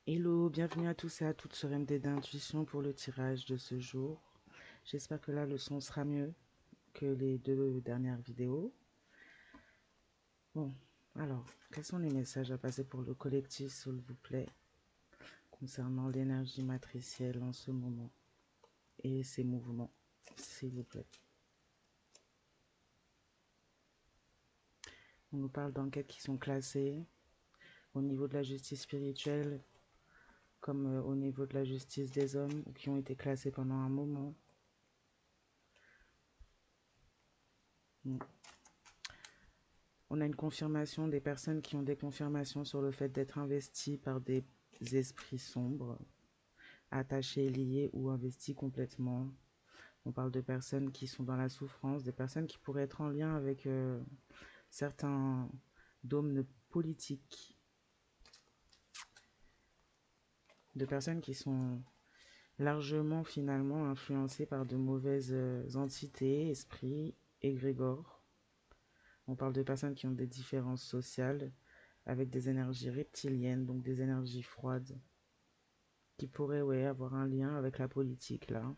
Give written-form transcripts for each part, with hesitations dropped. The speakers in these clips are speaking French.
Hello, bienvenue à tous et à toutes sur MD d'Intuition pour le tirage de ce jour. J'espère que là le son sera mieux que les deux dernières vidéos. Bon, alors, quels sont les messages à passer pour le collectif, s'il vous plaît, concernant l'énergie matricielle en ce moment et ses mouvements, s'il vous plaît. On nous parle d'enquêtes qui sont classées au niveau de la justice spirituelle comme au niveau de la justice des hommes ou qui ont été classées pendant un moment. On a une confirmation des personnes qui ont des confirmations sur le fait d'être investies par des esprits sombres, attachés, liés ou investis complètement. On parle de personnes qui sont dans la souffrance, des personnes qui pourraient être en lien avec certains dômes politiques, de personnes qui sont largement finalement influencées par de mauvaises entités, esprits, égrégores. On parle de personnes qui ont des différences sociales avec des énergies reptiliennes, donc des énergies froides, qui pourraient avoir un lien avec la politique là,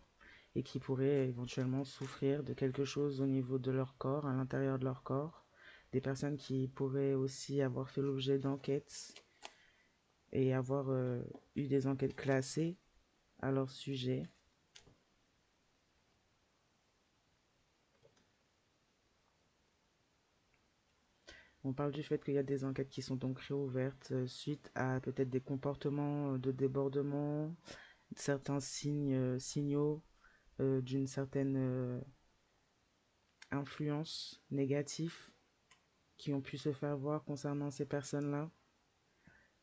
et qui pourraient éventuellement souffrir de quelque chose au niveau de leur corps, à l'intérieur de leur corps. Des personnes qui pourraient aussi avoir fait l'objet d'enquêtes et avoir eu des enquêtes classées à leur sujet. On parle du fait qu'il y a des enquêtes qui sont donc réouvertes suite à peut-être des comportements de débordement, certains signaux d'une certaine influence négative qui ont pu se faire voir concernant ces personnes-là.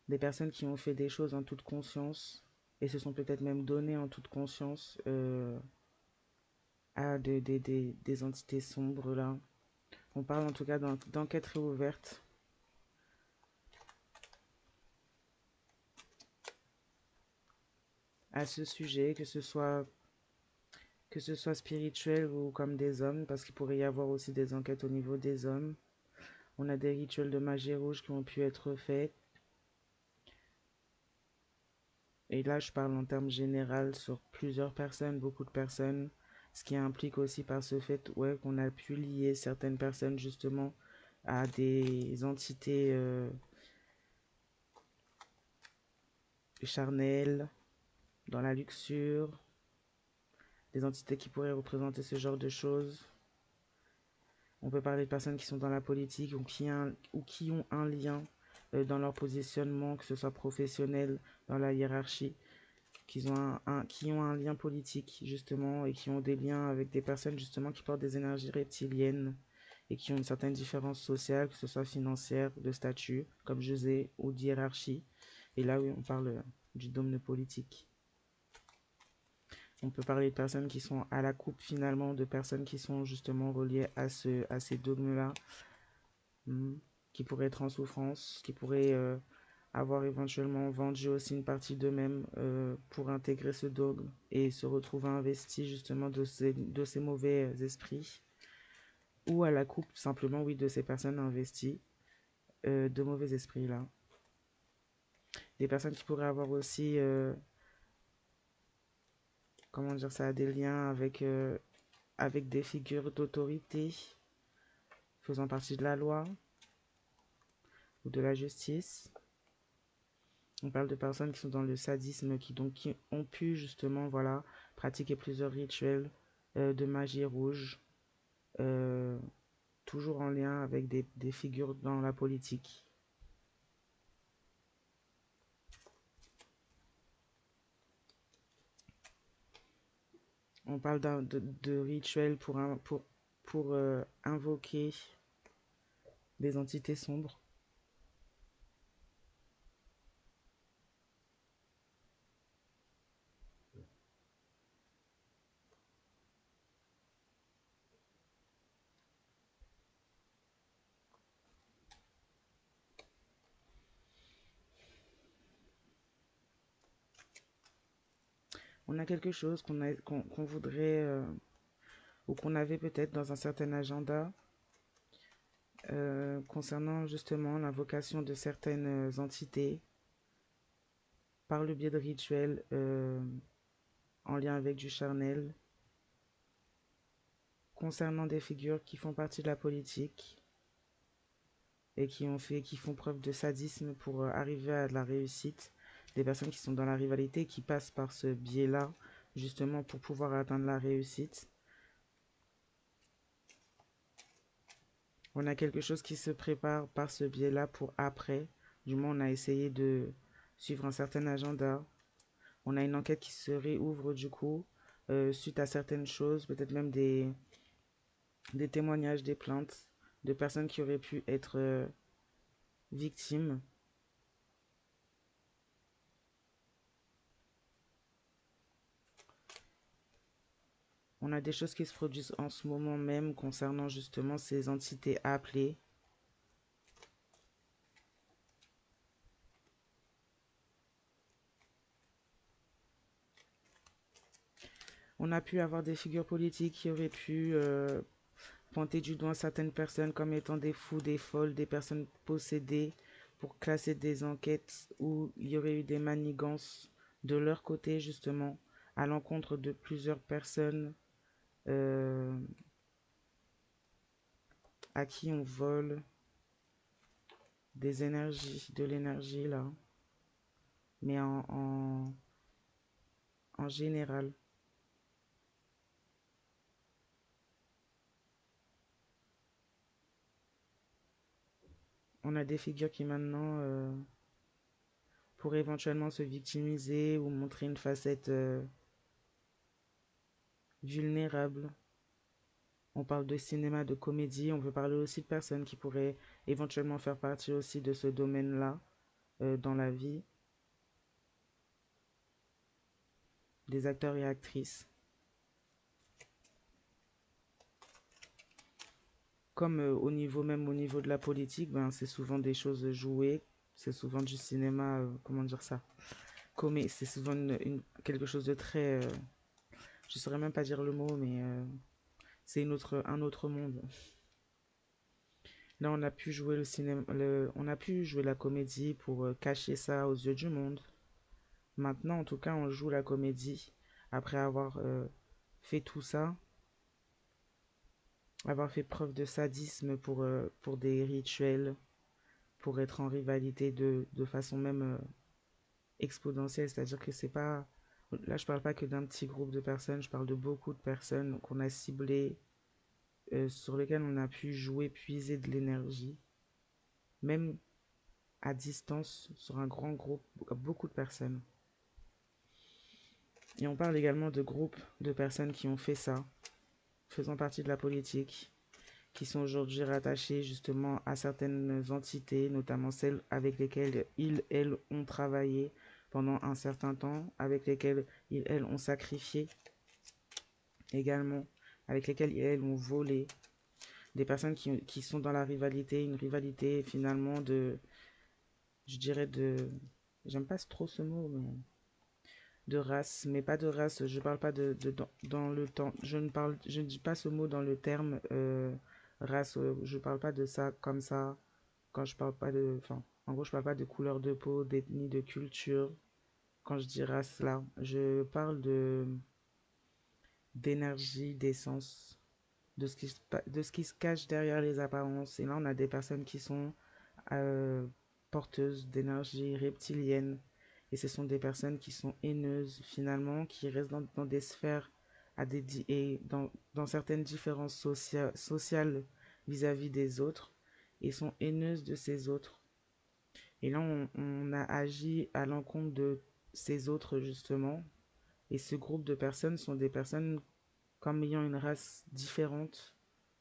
Des personnes qui ont fait des choses en toute conscience et se sont peut-être même données en toute conscience à des entités sombres là. On parle en tout cas d'enquêtes réouvertes à ce sujet, que ce soit spirituel ou comme des hommes, parce qu'il pourrait y avoir aussi des enquêtes au niveau des hommes. On a des rituels de magie rouge qui ont pu être faits. Et là, je parle en termes généraux sur plusieurs personnes, beaucoup de personnes, ce qui implique aussi par ce fait qu'on a pu lier certaines personnes justement à des entités charnelles, dans la luxure, des entités qui pourraient représenter ce genre de choses. On peut parler de personnes qui sont dans la politique ou qui ont un lien dans leur positionnement, que ce soit professionnel, dans la hiérarchie, qui ont un lien politique justement et qui ont des liens avec des personnes justement qui portent des énergies reptiliennes et qui ont une certaine différence sociale, que ce soit financière, de statut, comme je disais, ou d'hiérarchie. Et là, oui, on parle du domaine politique. On peut parler de personnes qui sont à la coupe finalement, de personnes qui sont justement reliées à ces dogmes-là, qui pourraient être en souffrance, qui pourraient avoir éventuellement vendu aussi une partie d'eux-mêmes pour intégrer ce dogme et se retrouver investis justement de ces mauvais esprits, ou à la coupe simplement, oui, de ces personnes investies de mauvais esprits là. Des personnes qui pourraient avoir aussi, comment dire ça, des liens avec des figures d'autorité faisant partie de la loi ou de la justice. On parle de personnes qui sont dans le sadisme, qui ont pu justement, voilà, pratiquer plusieurs rituels de magie rouge, euh, toujours en lien avec des figures dans la politique. On parle de rituels pour invoquer des entités sombres. On a quelque chose qu'on voudrait ou qu'on avait peut-être dans un certain agenda concernant justement l'invocation de certaines entités par le biais de rituels en lien avec du charnel, concernant des figures qui font partie de la politique et qui font preuve de sadisme pour arriver à de la réussite, des personnes qui sont dans la rivalité, qui passent par ce biais-là, justement pour pouvoir atteindre la réussite. On a quelque chose qui se prépare par ce biais-là pour après. Du moins, on a essayé de suivre un certain agenda. On a une enquête qui se réouvre du coup, suite à certaines choses, peut-être même des témoignages, des plaintes de personnes qui auraient pu être victimes. On a des choses qui se produisent en ce moment même concernant justement ces entités appelées. On a pu avoir des figures politiques qui auraient pu pointer du doigt certaines personnes comme étant des fous, des folles, des personnes possédées pour classer des enquêtes où il y aurait eu des manigances de leur côté justement à l'encontre de plusieurs personnes euh, à qui on vole des énergies, de l'énergie là, mais en général. On a des figures qui maintenant pourraient éventuellement se victimiser ou montrer une facette vulnérable. On parle de cinéma, de comédie, on peut parler aussi de personnes qui pourraient éventuellement faire partie aussi de ce domaine-là dans la vie, des acteurs et actrices. Comme même au niveau de la politique, ben, c'est souvent des choses jouées, c'est souvent du cinéma, comment dire ça, c'est souvent quelque chose de très, je saurais même pas dire le mot, mais c'est un autre monde. Là, on a pu jouer le cinéma, on a pu jouer la comédie pour cacher ça aux yeux du monde. Maintenant, en tout cas, on joue la comédie après avoir fait tout ça, avoir fait preuve de sadisme pour des rituels, pour être en rivalité de façon même exponentielle. C'est-à-dire que c'est pas. Là, je parle pas que d'un petit groupe de personnes, je parle de beaucoup de personnes qu'on a ciblées, sur lesquelles on a pu jouer, puiser de l'énergie, même à distance, sur un grand groupe, beaucoup de personnes. Et on parle également de groupes de personnes qui ont fait ça, faisant partie de la politique, qui sont aujourd'hui rattachées justement à certaines entités, notamment celles avec lesquelles ils, elles, ont travaillé pendant un certain temps, avec lesquelles ils, elles, ont sacrifié également, avec lesquelles ils, elles, ont volé. Des personnes qui sont dans la rivalité, une rivalité finalement je dirais j'aime pas trop ce mot, mais de race, mais pas de race. Je parle pas dans le temps. Je ne dis pas ce mot dans le terme race. Je parle pas de ça comme ça. Quand je parle pas de, enfin, en gros, je parle pas de couleur de peau, d'ethnie, de culture. Quand je dis race là, je parle d'énergie, d'essence, de ce qui se cache derrière les apparences. Et là, on a des personnes qui sont euh, porteuses d'énergie reptilienne. Et ce sont des personnes qui sont haineuses finalement, qui restent dans des sphères et dans certaines différences sociales vis-à-vis des autres et sont haineuses de ces autres. Et là, on a agi à l'encontre de ces autres justement. Et ce groupe de personnes sont des personnes comme ayant une race différente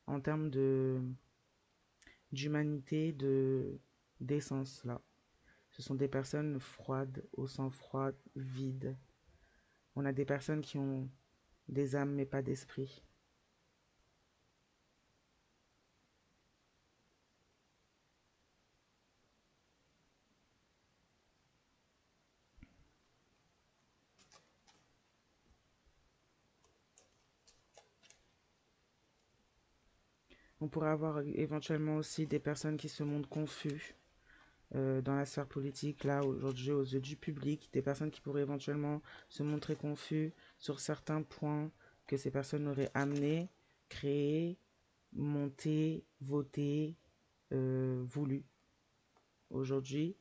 en termes d'humanité, d'essence là. Ce sont des personnes froides, au sang froid, vides. On a des personnes qui ont des âmes mais pas d'esprit. On pourrait avoir éventuellement aussi des personnes qui se montrent confus, dans la sphère politique, là, aujourd'hui, aux yeux du public, des personnes qui pourraient éventuellement se montrer confus sur certains points que ces personnes auraient amenés, créés, montés, votés, voulus. Aujourd'hui,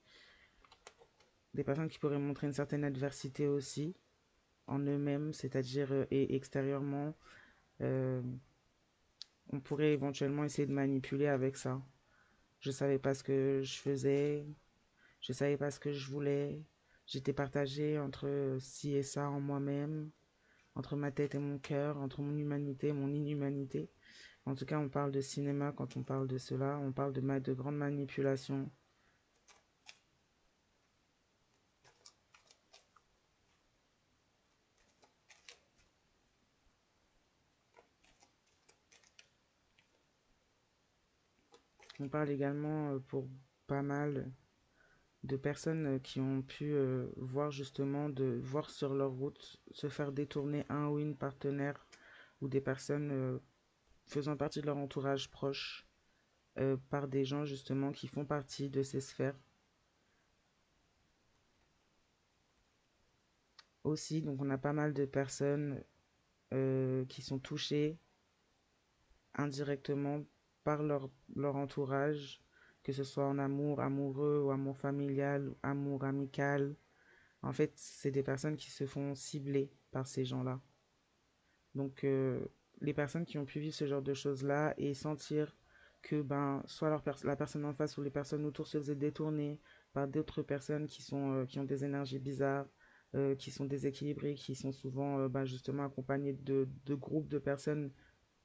des personnes qui pourraient montrer une certaine adversité aussi en eux-mêmes, c'est-à-dire et extérieurement, euh, on pourrait éventuellement essayer de manipuler avec ça. Je savais pas ce que je faisais, je savais pas ce que je voulais. J'étais partagée entre ci et ça en moi-même, entre ma tête et mon cœur, entre mon humanité et mon inhumanité. En tout cas, on parle de cinéma quand on parle de cela, on parle de grandes manipulations. On parle également pour pas mal de personnes qui ont pu voir justement, de voir sur leur route se faire détourner un ou une partenaire ou des personnes faisant partie de leur entourage proche par des gens justement qui font partie de ces sphères aussi. Donc on a pas mal de personnes qui sont touchées indirectement par leur entourage, que ce soit en amour, amoureux ou amour familial, amour amical. En fait, c'est des personnes qui se font cibler par ces gens-là. Donc, les personnes qui ont pu vivre ce genre de choses-là et sentir que ben, soit la personne en face ou les personnes autour se faisaient détourner par d'autres personnes qui ont des énergies bizarres, qui sont déséquilibrées, qui sont souvent ben, justement accompagnées de groupes de personnes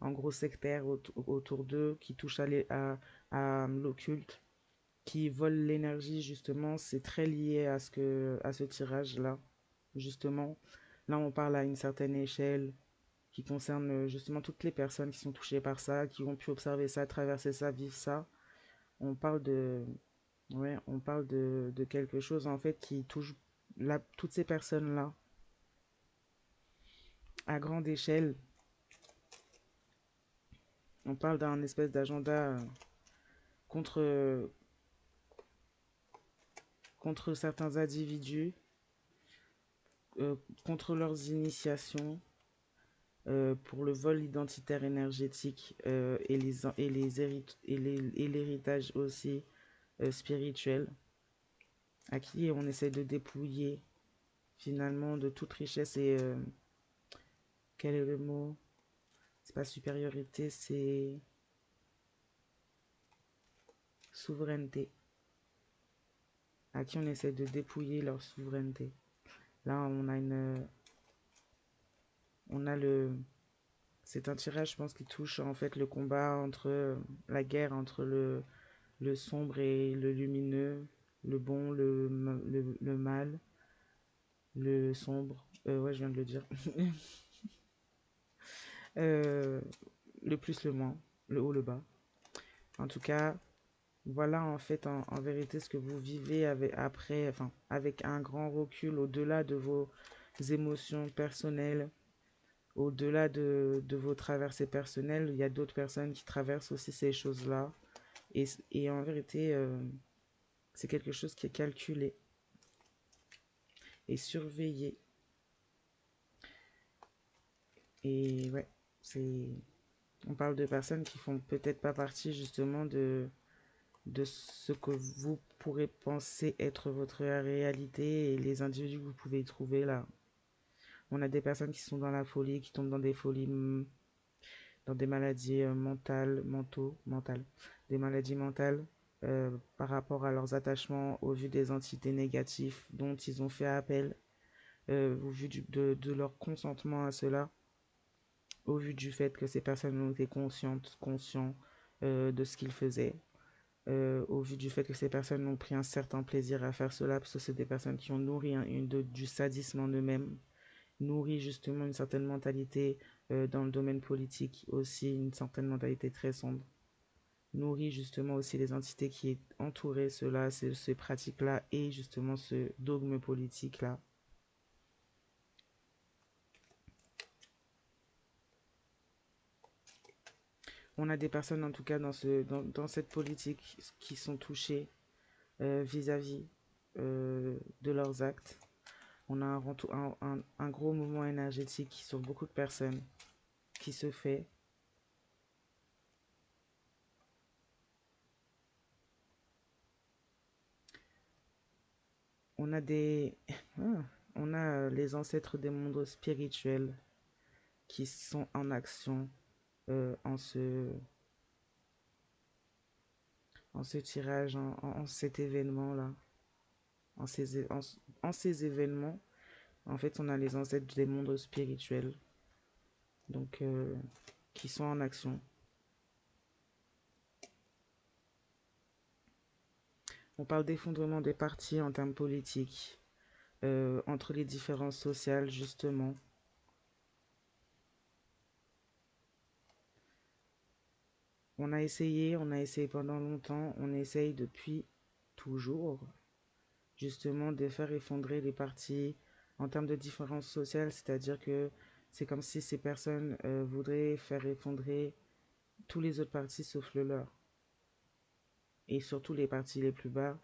en gros sectaires autour d'eux, qui touchent à l'occulte, qui volent l'énergie justement. C'est très lié à ce tirage-là, justement. Là, on parle à une certaine échelle qui concerne justement toutes les personnes qui sont touchées par ça, qui ont pu observer ça, traverser ça, vivre ça. On parle de, ouais, on parle de quelque chose en fait qui touche toutes ces personnes-là à grande échelle. On parle d'un espèce d'agenda contre, contre certains individus, contre leurs initiations, pour le vol identitaire énergétique et l'héritage aussi spirituel, à qui on essaie de dépouiller finalement de toute richesse et quel est le mot? C'est pas supériorité, c'est souveraineté. À qui on essaie de dépouiller leur souveraineté. Là, on a le, c'est un tirage, je pense, qui touche en fait le combat entre la guerre entre le sombre et le lumineux, le bon, le mal, le sombre. Ouais, je viens de le dire. Euh, le plus, le moins, le haut, le bas. En tout cas, voilà en fait en vérité ce que vous vivez avec un grand recul au-delà de vos émotions personnelles, au-delà de vos traversées personnelles. Il y a d'autres personnes qui traversent aussi ces choses-là. Et en vérité, c'est quelque chose qui est calculé et surveillé. Et ouais, c'est... On parle de personnes qui font peut-être pas partie justement de ce que vous pourrez penser être votre réalité et les individus que vous pouvez y trouver là. On a des personnes qui sont dans la folie, qui tombent dans des folies, dans des maladies mentales, des maladies mentales par rapport à leurs attachements au vu des entités négatives dont ils ont fait appel, au vu de leur consentement à cela, au vu du fait que ces personnes ont été conscients de ce qu'ils faisaient, au vu du fait que ces personnes ont pris un certain plaisir à faire cela, parce que c'est des personnes qui ont nourri du sadisme en eux-mêmes, nourri justement une certaine mentalité dans le domaine politique, aussi une certaine mentalité très sombre, nourri justement aussi les entités qui entouraient cela, ces pratiques-là, et justement ce dogme politique-là. On a des personnes en tout cas dans cette politique qui sont touchées vis-à-vis de leurs actes. On a un gros mouvement énergétique sur beaucoup de personnes qui se fait. On a des, on a les ancêtres des mondes spirituels qui sont en action en ce tirage, en cet événement-là, en en ces événements. En fait, on a les ancêtres des mondes spirituels, donc qui sont en action. On parle d'effondrement des partis en termes politiques, entre les différences sociales, justement. On a essayé pendant longtemps, on essaye depuis toujours, justement, de faire effondrer les partis en termes de différences sociales, c'est-à-dire que c'est comme si ces personnes voudraient faire effondrer tous les autres partis sauf le leur, et surtout les partis les plus bas,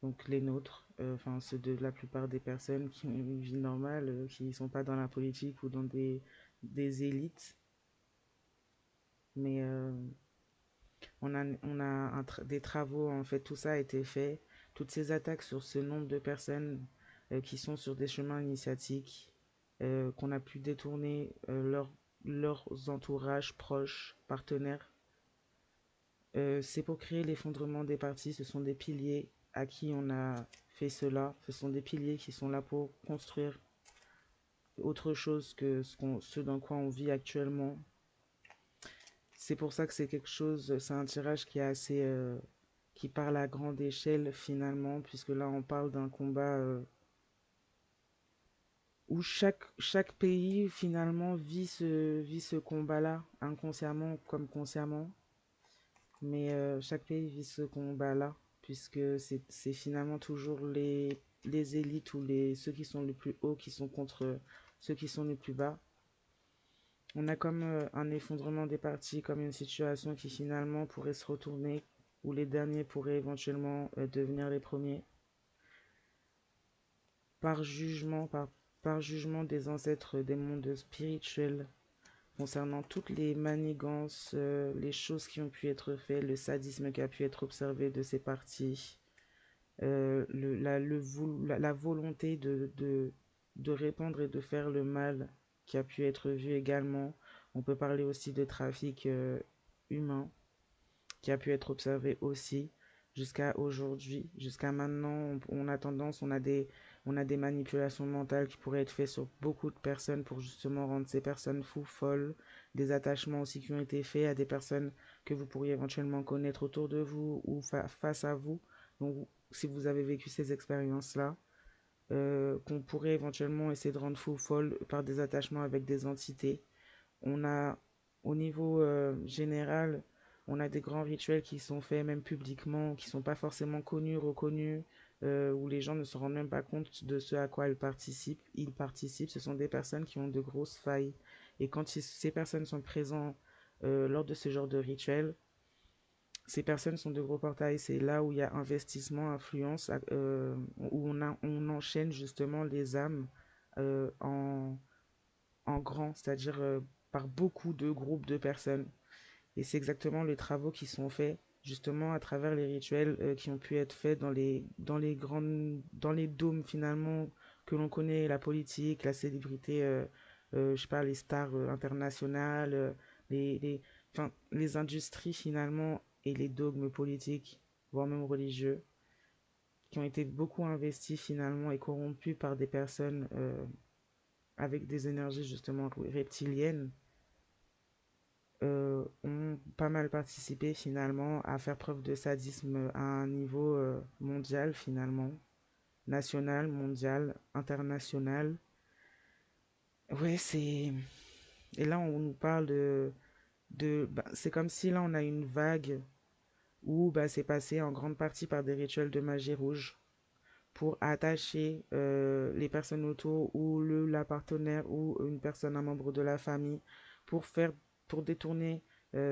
donc les nôtres, enfin ceux de la plupart des personnes qui ont une vie normale, qui ne sont pas dans la politique ou dans des élites, mais des travaux, en fait, tout ça a été fait. Toutes ces attaques sur ce nombre de personnes qui sont sur des chemins initiatiques, qu'on a pu détourner leurs entourages proches, partenaires, c'est pour créer l'effondrement des partis. Ce sont des piliers à qui on a fait cela. Ce sont des piliers qui sont là pour construire autre chose que ce dans quoi on vit actuellement. C'est pour ça que c'est quelque chose, c'est un tirage qui est assez, qui parle à grande échelle finalement, puisque là on parle d'un combat où chaque pays finalement vit ce combat-là, inconsciemment comme consciemment, mais chaque pays vit ce combat-là, puisque c'est finalement toujours les élites ou ceux qui sont les plus hauts qui sont contre ceux qui sont les plus bas. On a comme un effondrement des partis, comme une situation qui finalement pourrait se retourner, où les derniers pourraient éventuellement devenir les premiers, par jugement, par jugement des ancêtres des mondes spirituels, concernant toutes les manigances, les choses qui ont pu être faites, le sadisme qui a pu être observé de ces partis, la volonté de répandre et de faire le mal qui a pu être vu également. On peut parler aussi de trafic humain qui a pu être observé aussi jusqu'à aujourd'hui. Jusqu'à maintenant, on a tendance, on a des manipulations mentales qui pourraient être faites sur beaucoup de personnes pour justement rendre ces personnes fous, folles. Des attachements aussi qui ont été faits à des personnes que vous pourriez éventuellement connaître autour de vous ou face à vous. Donc, si vous avez vécu ces expériences-là, qu'on pourrait éventuellement essayer de rendre fou, folle par des attachements avec des entités. On a, au niveau général, on a des grands rituels qui sont faits même publiquement, qui sont pas forcément connus, reconnus, où les gens ne se rendent même pas compte de ce à quoi ils participent. Ils participent, ce sont des personnes qui ont de grosses failles. Et quand ces personnes sont présentes lors de ce genre de rituel, ces personnes sont de gros portails. C'est là où il y a investissement, influence, où on enchaîne justement les âmes euh, en, en grand, c'est-à-dire par beaucoup de groupes de personnes. Et c'est exactement les travaux qui sont faits justement à travers les rituels qui ont pu être faits dans les dômes finalement que l'on connaît, la politique, la célébrité, je sais pas, les stars internationales, enfin, les industries finalement et les dogmes politiques, voire même religieux, qui ont été beaucoup investis finalement et corrompus par des personnes avec des énergies justement reptiliennes ont pas mal participé finalement à faire preuve de sadisme à un niveau mondial finalement, national, mondial, international. Ouais, c'est... Et là, on nous parle bah, c'est comme si là, on a une vague où bah, c'est passé en grande partie par des rituels de magie rouge pour attacher les personnes autour ou la partenaire ou une personne, un membre de la famille, pour faire, pour détourner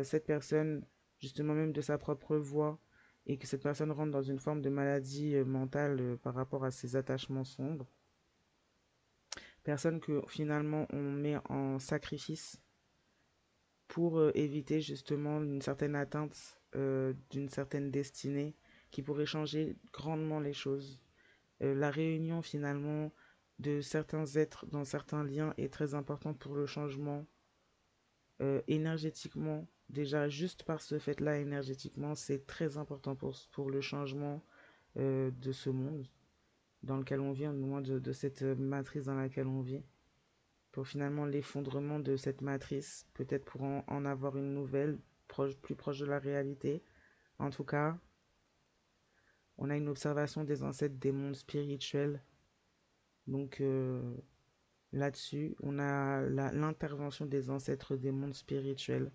cette personne justement même de sa propre voix et que cette personne rentre dans une forme de maladie mentale par rapport à ses attachements sombres. Personne que finalement on met en sacrifice pour éviter justement une certaine atteinte d'une certaine destinée qui pourrait changer grandement les choses. La réunion finalement de certains êtres dans certains liens est très importante pour le changement énergétiquement. Déjà, juste par ce fait-là, énergétiquement, c'est très important pour le changement de ce monde dans lequel on vit, au moins de cette matrice dans laquelle on vit. Pour finalement l'effondrement de cette matrice, peut-être pour en avoir une nouvelle, plus proche de la réalité. En tout cas, on a une observation des ancêtres des mondes spirituels. Donc là-dessus, on a l'intervention des ancêtres des mondes spirituels.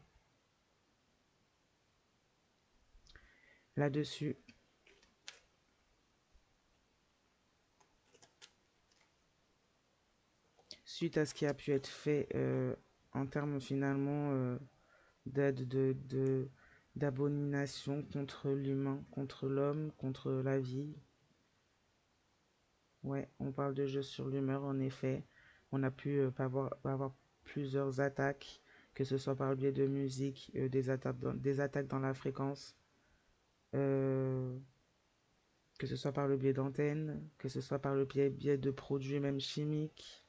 Là-dessus, suite à ce qui a pu être fait en termes finalement d'aide d'abomination contre l'humain, contre l'homme, contre la vie. Ouais, on parle de jeu sur l'humeur en effet. On a pu avoir plusieurs attaques, que ce soit par le biais de musique, des attaques dans la fréquence, euh, que ce soit par le biais d'antennes, que ce soit par le biais de produits même chimiques.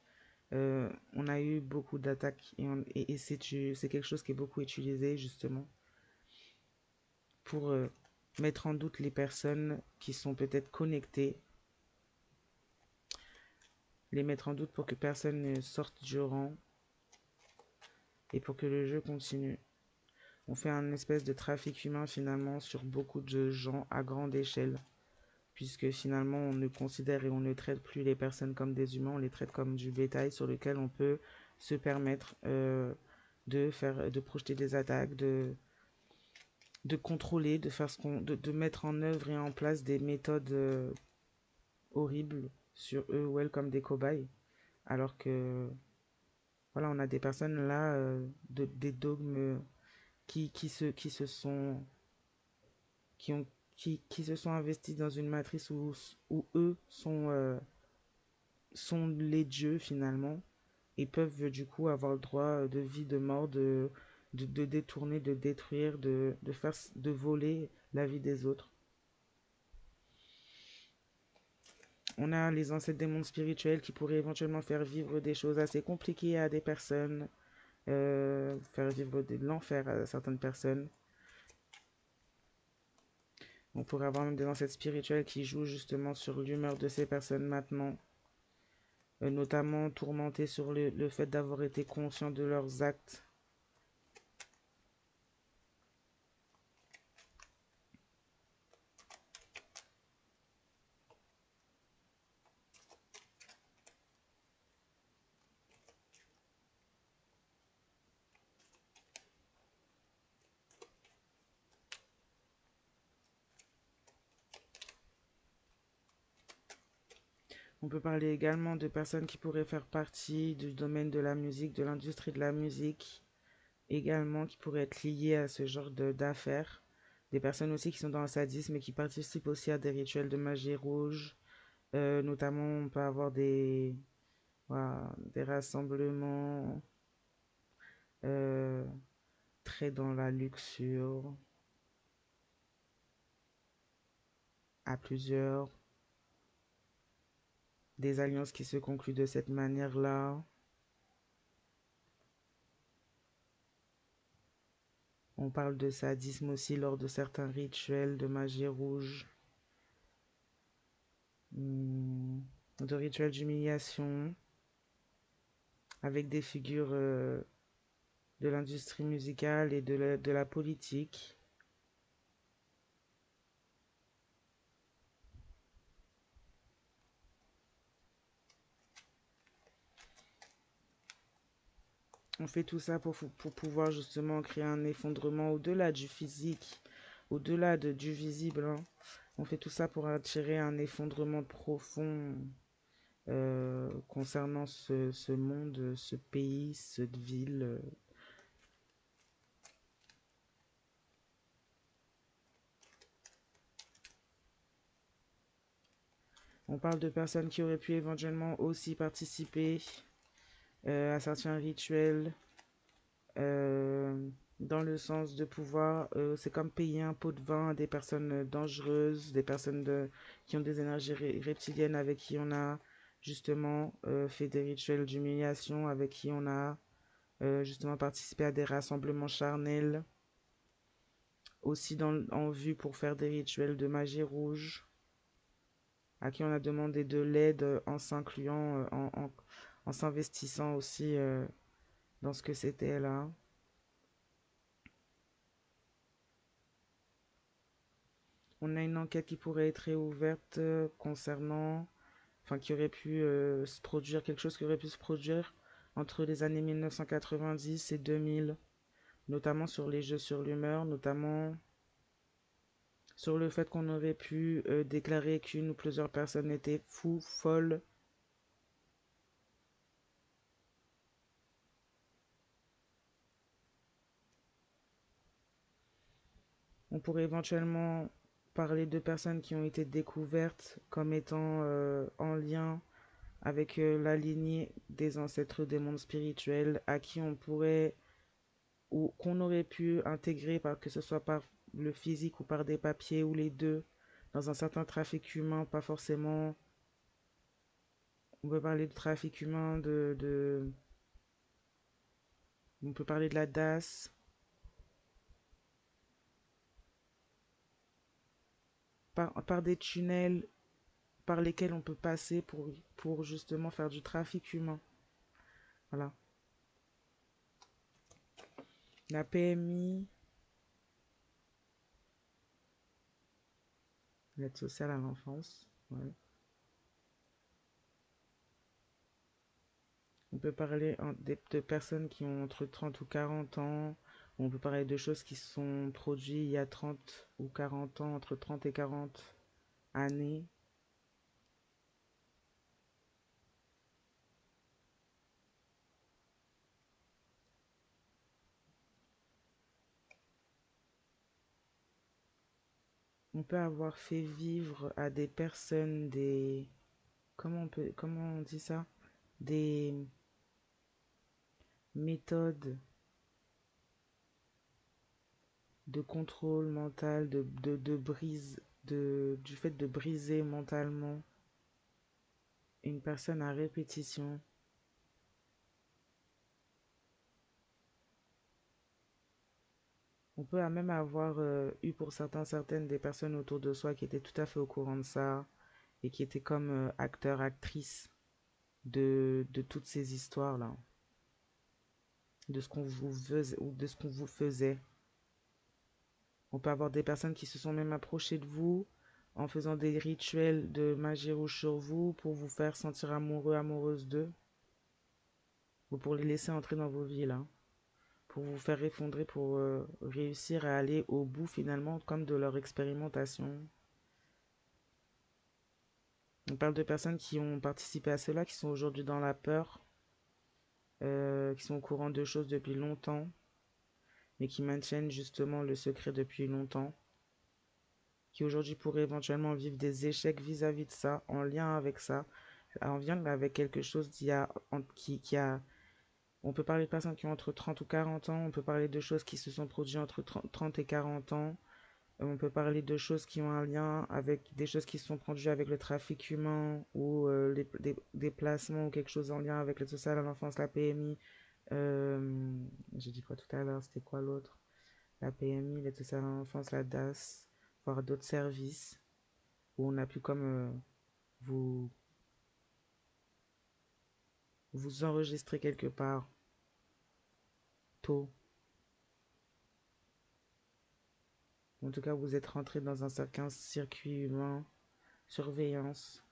On a eu beaucoup d'attaques et c'est quelque chose qui est beaucoup utilisé justement pour mettre en doute les personnes qui sont peut-être connectées, les mettre en doute pour que personne ne sorte du rang et pour que le jeu continue. On fait un espèce de trafic humain finalement sur beaucoup de gens à grande échelle, puisque finalement on ne considère et on ne traite plus les personnes comme des humains, on les traite comme du bétail sur lequel on peut se permettre de projeter des attaques, de contrôler, de mettre en œuvre et en place des méthodes horribles sur eux ou elles comme des cobayes, alors que voilà, on a des personnes là, des dogmes qui se sont qui ont qui se sont investis dans une matrice où eux sont les dieux finalement et peuvent du coup avoir le droit de vie, de mort, de détourner, de détruire, de voler la vie des autres. On a les ancêtres des mondes spirituels qui pourraient éventuellement faire vivre des choses assez compliquées à des personnes, faire vivre de l'enfer à certaines personnes. On pourrait avoir même des ancêtres spirituels qui jouent justement sur l'humeur de ces personnes maintenant, notamment tourmentés sur le fait d'avoir été conscients de leurs actes. On peut parler également de personnes qui pourraient faire partie du domaine de la musique, de l'industrie de la musique, également qui pourraient être liées à ce genre d'affaires. Des personnes aussi qui sont dans le sadisme et qui participent aussi à des rituels de magie rouge. Notamment, on peut avoir voilà, des rassemblements euh, très dans la luxure, à plusieurs, des alliances qui se concluent de cette manière-là. On parle de sadisme aussi lors de certains rituels de magie rouge, de rituels d'humiliation, avec des figures de l'industrie musicale et de la politique. On fait tout ça pour pouvoir justement créer un effondrement au-delà du physique, au-delà du visible, hein. On fait tout ça pour attirer un effondrement profond concernant ce monde, ce pays, cette ville. On parle de personnes qui auraient pu éventuellement aussi participer à certains rituels dans le sens de pouvoir, c'est comme payer un pot de vin à des personnes dangereuses, des personnes qui ont des énergies reptiliennes avec qui on a justement fait des rituels d'humiliation, avec qui on a justement participé à des rassemblements charnels, aussi en vue pour faire des rituels de magie rouge, à qui on a demandé de l'aide en s'incluant, en s'investissant aussi dans ce que c'était là. On a une enquête qui pourrait être réouverte concernant, enfin qui aurait pu se produire, quelque chose qui aurait pu se produire entre les années 1990 et 2000, notamment sur les jeux sur l'humeur, notamment sur le fait qu'on aurait pu déclarer qu'une ou plusieurs personnes étaient fous, folles. On pourrait éventuellement parler de personnes qui ont été découvertes comme étant en lien avec la lignée des ancêtres des mondes spirituels à qui on pourrait ou qu'on aurait pu intégrer, que ce soit par le physique ou par des papiers ou les deux, dans un certain trafic humain, pas forcément. On peut parler de trafic humain, on peut parler de la DAS, par des tunnels par lesquels on peut passer pour justement faire du trafic humain. Voilà. La PMI, l'aide sociale à l'enfance. Ouais. On peut parler de personnes qui ont entre 30 ou 40 ans. On peut parler de choses qui se sont produites il y a 30 ou 40 ans, entre 30 et 40 années. On peut avoir fait vivre à des personnes des... comment on dit ça? Des méthodes de contrôle mental, de brise, du fait de briser mentalement une personne à répétition. On peut même avoir eu pour certaines des personnes autour de soi qui étaient tout à fait au courant de ça et qui étaient comme acteurs, actrices de toutes ces histoires-là, de ce qu'on vous faisait ou de ce qu'on vous faisait. On peut avoir des personnes qui se sont même approchées de vous en faisant des rituels de magie rouge sur vous pour vous faire sentir amoureux, amoureuse d'eux, ou pour les laisser entrer dans vos vies là, pour vous faire effondrer, pour réussir à aller au bout finalement comme de leur expérimentation. On parle de personnes qui ont participé à cela, qui sont aujourd'hui dans la peur, qui sont au courant de choses depuis longtemps, mais qui maintiennent justement le secret depuis longtemps, qui aujourd'hui pourraient éventuellement vivre des échecs vis-à-vis de ça, en lien avec ça, en lien avec quelque chose qui a... On peut parler de personnes qui ont entre 30 ou 40 ans, on peut parler de choses qui se sont produites entre 30 et 40 ans, on peut parler de choses qui ont un lien avec des choses qui se sont produites avec le trafic humain ou des déplacements ou quelque chose en lien avec le social à l'enfance, la PMI. J'ai dit quoi tout à l'heure? C'était quoi l'autre? La PMI, l'aide sociale à l'enfance, la DAS, voire d'autres services où on a pu comme vous, vous enregistrer quelque part tôt. En tout cas, vous êtes rentré dans un certain circuit humain, surveillance,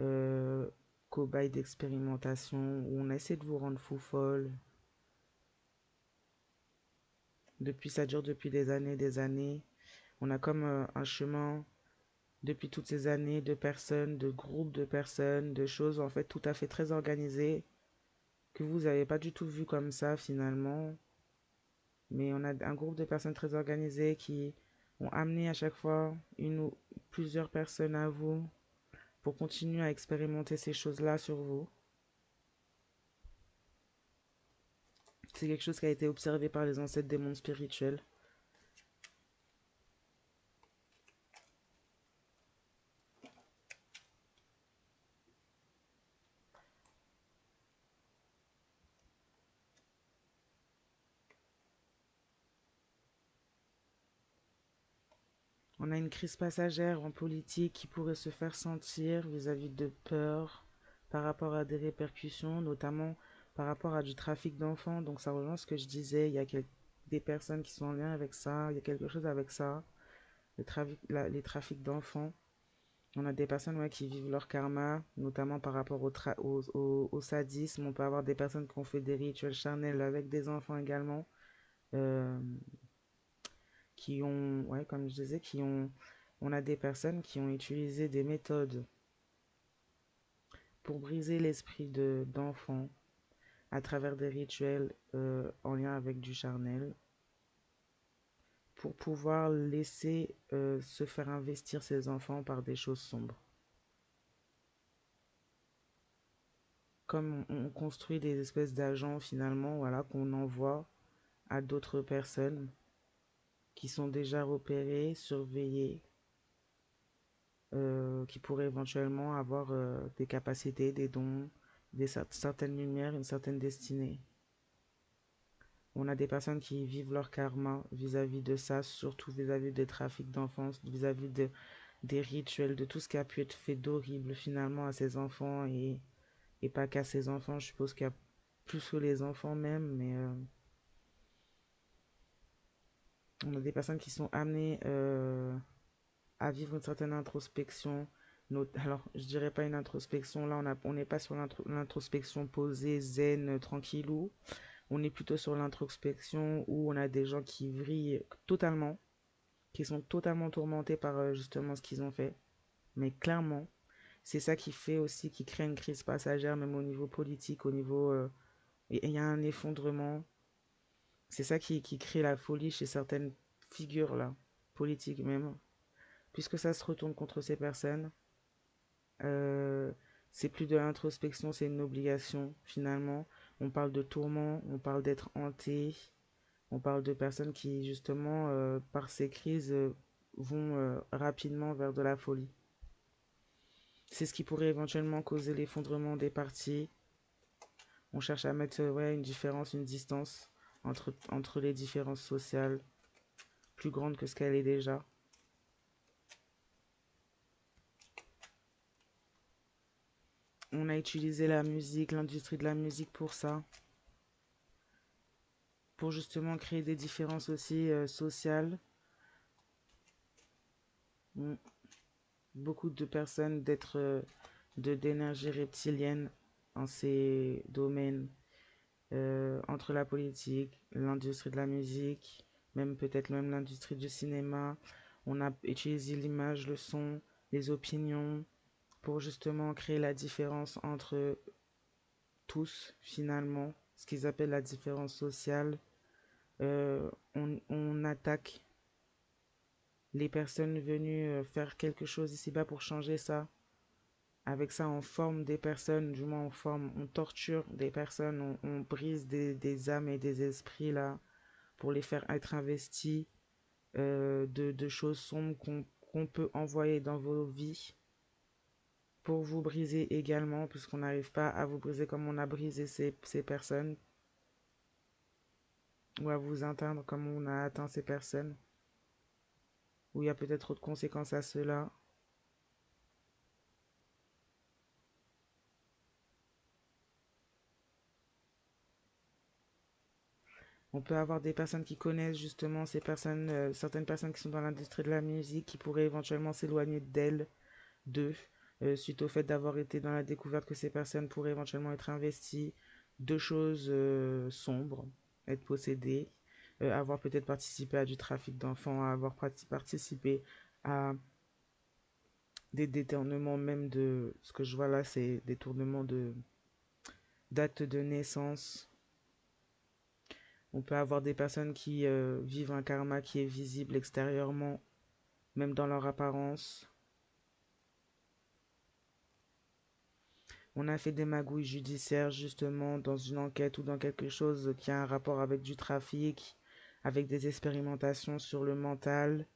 euh, cobaye d'expérimentation, où on essaie de vous rendre fou folle. Depuis, ça dure depuis des années, des années. On a comme un chemin depuis toutes ces années de personnes, de groupes de personnes, de choses en fait tout à fait très organisées que vous n'avez pas du tout vu comme ça finalement. Mais on a un groupe de personnes très organisées qui ont amené à chaque fois une ou plusieurs personnes à vous pour continuer à expérimenter ces choses-là sur vous. C'est quelque chose qui a été observé par les ancêtres des mondes spirituels. On a une crise passagère en politique qui pourrait se faire sentir vis-à-vis de peur par rapport à des répercussions, notamment par rapport à du trafic d'enfants. Donc ça rejoint ce que je disais, il y a des personnes qui sont en lien avec ça, il y a quelque chose avec ça, les trafics d'enfants. On a des personnes ouais, qui vivent leur karma, notamment par rapport au sadisme. On peut avoir des personnes qui ont fait des rituels charnels avec des enfants également, euh, qui ont, ouais, comme je disais, on a des personnes qui ont utilisé des méthodes pour briser l'esprit d'enfants à travers des rituels en lien avec du charnel, pour pouvoir laisser se faire investir ces enfants par des choses sombres. Comme on construit des espèces d'agents finalement, voilà, qu'on envoie à d'autres personnes qui sont déjà repérées, surveillées, qui pourraient éventuellement avoir des capacités, des dons, certaines lumières, une certaine destinée. On a des personnes qui vivent leur karma vis-à-vis de ça, surtout vis-à-vis des trafics d'enfance, vis-à-vis des rituels, de tout ce qui a pu être fait d'horrible finalement à ces enfants et pas qu'à ces enfants. Je suppose qu'il y a plus que les enfants même, mais on a des personnes qui sont amenées à vivre une certaine introspection. Alors, je dirais pas une introspection, là on n'est pas sur l'introspection posée, zen, tranquillou. On est plutôt sur l'introspection où on a des gens qui vrillent totalement, qui sont totalement tourmentés par justement ce qu'ils ont fait. Mais clairement, c'est ça qui fait aussi, qui crée une crise passagère, même au niveau politique, au niveau... et il y a un effondrement. C'est ça qui crée la folie chez certaines figures, là, politiques même. Puisque ça se retourne contre ces personnes, euh, c'est plus de l'introspection, c'est une obligation, finalement. On parle de tourment, on parle d'être hanté, on parle de personnes qui, justement, par ces crises, vont rapidement vers de la folie. C'est ce qui pourrait éventuellement causer l'effondrement des partis. On cherche à mettre ouais, une différence, une distance entre les différences sociales, plus grande que ce qu'elle est déjà. On a utilisé la musique, l'industrie de la musique pour ça, pour justement créer des différences aussi sociales. Mm. Beaucoup de personnes d'énergie reptilienne en ces domaines, entre la politique, l'industrie de la musique, même peut-être même l'industrie du cinéma. On a utilisé l'image, le son, les opinions pour justement créer la différence entre tous finalement, ce qu'ils appellent la différence sociale. On attaque les personnes venues faire quelque chose ici-bas pour changer ça. Avec ça, on forme des personnes, du moins on torture des personnes, on brise des âmes et des esprits là pour les faire être investis de choses sombres qu'on peut envoyer dans vos vies pour vous briser également, puisqu'on n'arrive pas à vous briser comme on a brisé ces personnes, ou à vous atteindre comme on a atteint ces personnes, où il y a peut-être trop de conséquences à cela. On peut avoir des personnes qui connaissent justement ces personnes, certaines personnes qui sont dans l'industrie de la musique, qui pourraient éventuellement s'éloigner d'eux, suite au fait d'avoir été dans la découverte que ces personnes pourraient éventuellement être investies de choses sombres, être possédées, avoir peut-être participé à du trafic d'enfants, avoir participé à des détournements même de... Ce que je vois là, c'est détournements d'actes de naissance. On peut avoir des personnes qui vivent un karma qui est visible extérieurement, même dans leur apparence. On a fait des magouilles judiciaires justement dans une enquête ou dans quelque chose qui a un rapport avec du trafic, avec des expérimentations sur le mental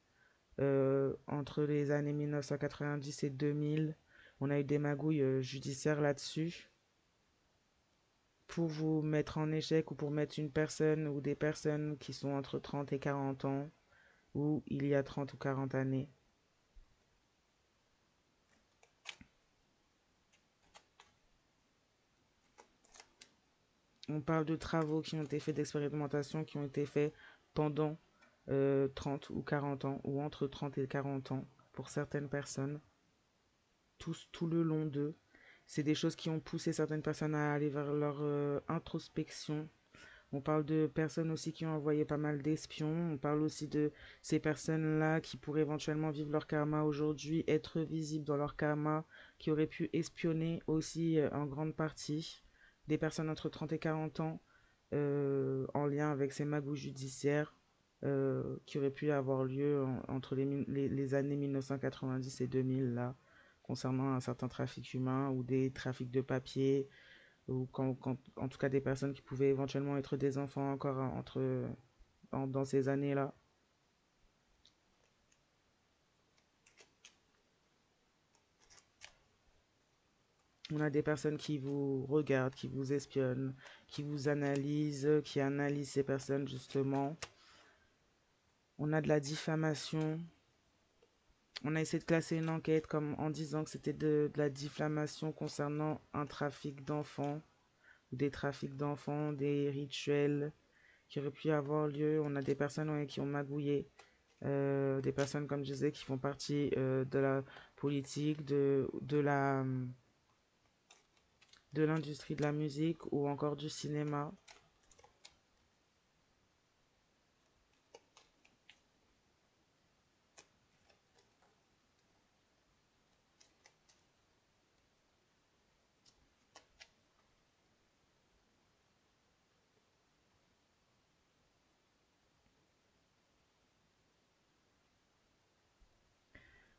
entre les années 1990 et 2000. On a eu des magouilles judiciaires là-dessus pour vous mettre en échec ou pour mettre une personne ou des personnes qui sont entre 30 et 40 ans ou il y a 30 ou 40 années. On parle de travaux qui ont été faits, d'expérimentations qui ont été faits pendant 30 ou 40 ans, ou entre 30 et 40 ans, pour certaines personnes, tout le long d'eux. C'est des choses qui ont poussé certaines personnes à aller vers leur introspection. On parle de personnes aussi qui ont envoyé pas mal d'espions. On parle aussi de ces personnes-là qui pourraient éventuellement vivre leur karma aujourd'hui, être visibles dans leur karma, qui auraient pu espionner aussi en grande partie des personnes entre 30 et 40 ans en lien avec ces magouilles judiciaires qui auraient pu avoir lieu entre les années 1990 et 2000 là, concernant un certain trafic humain ou des trafics de papier ou en tout cas des personnes qui pouvaient éventuellement être des enfants encore dans ces années-là. On a des personnes qui vous regardent, qui vous espionnent, qui vous analysent, qui analysent ces personnes justement. On a de la diffamation. On a essayé de classer une enquête comme en disant que c'était de la diffamation concernant un trafic d'enfants, des trafics d'enfants, des rituels qui auraient pu avoir lieu. On a des personnes qui ont magouillé, des personnes comme je disais qui font partie de la politique, de l'industrie de la musique ou encore du cinéma.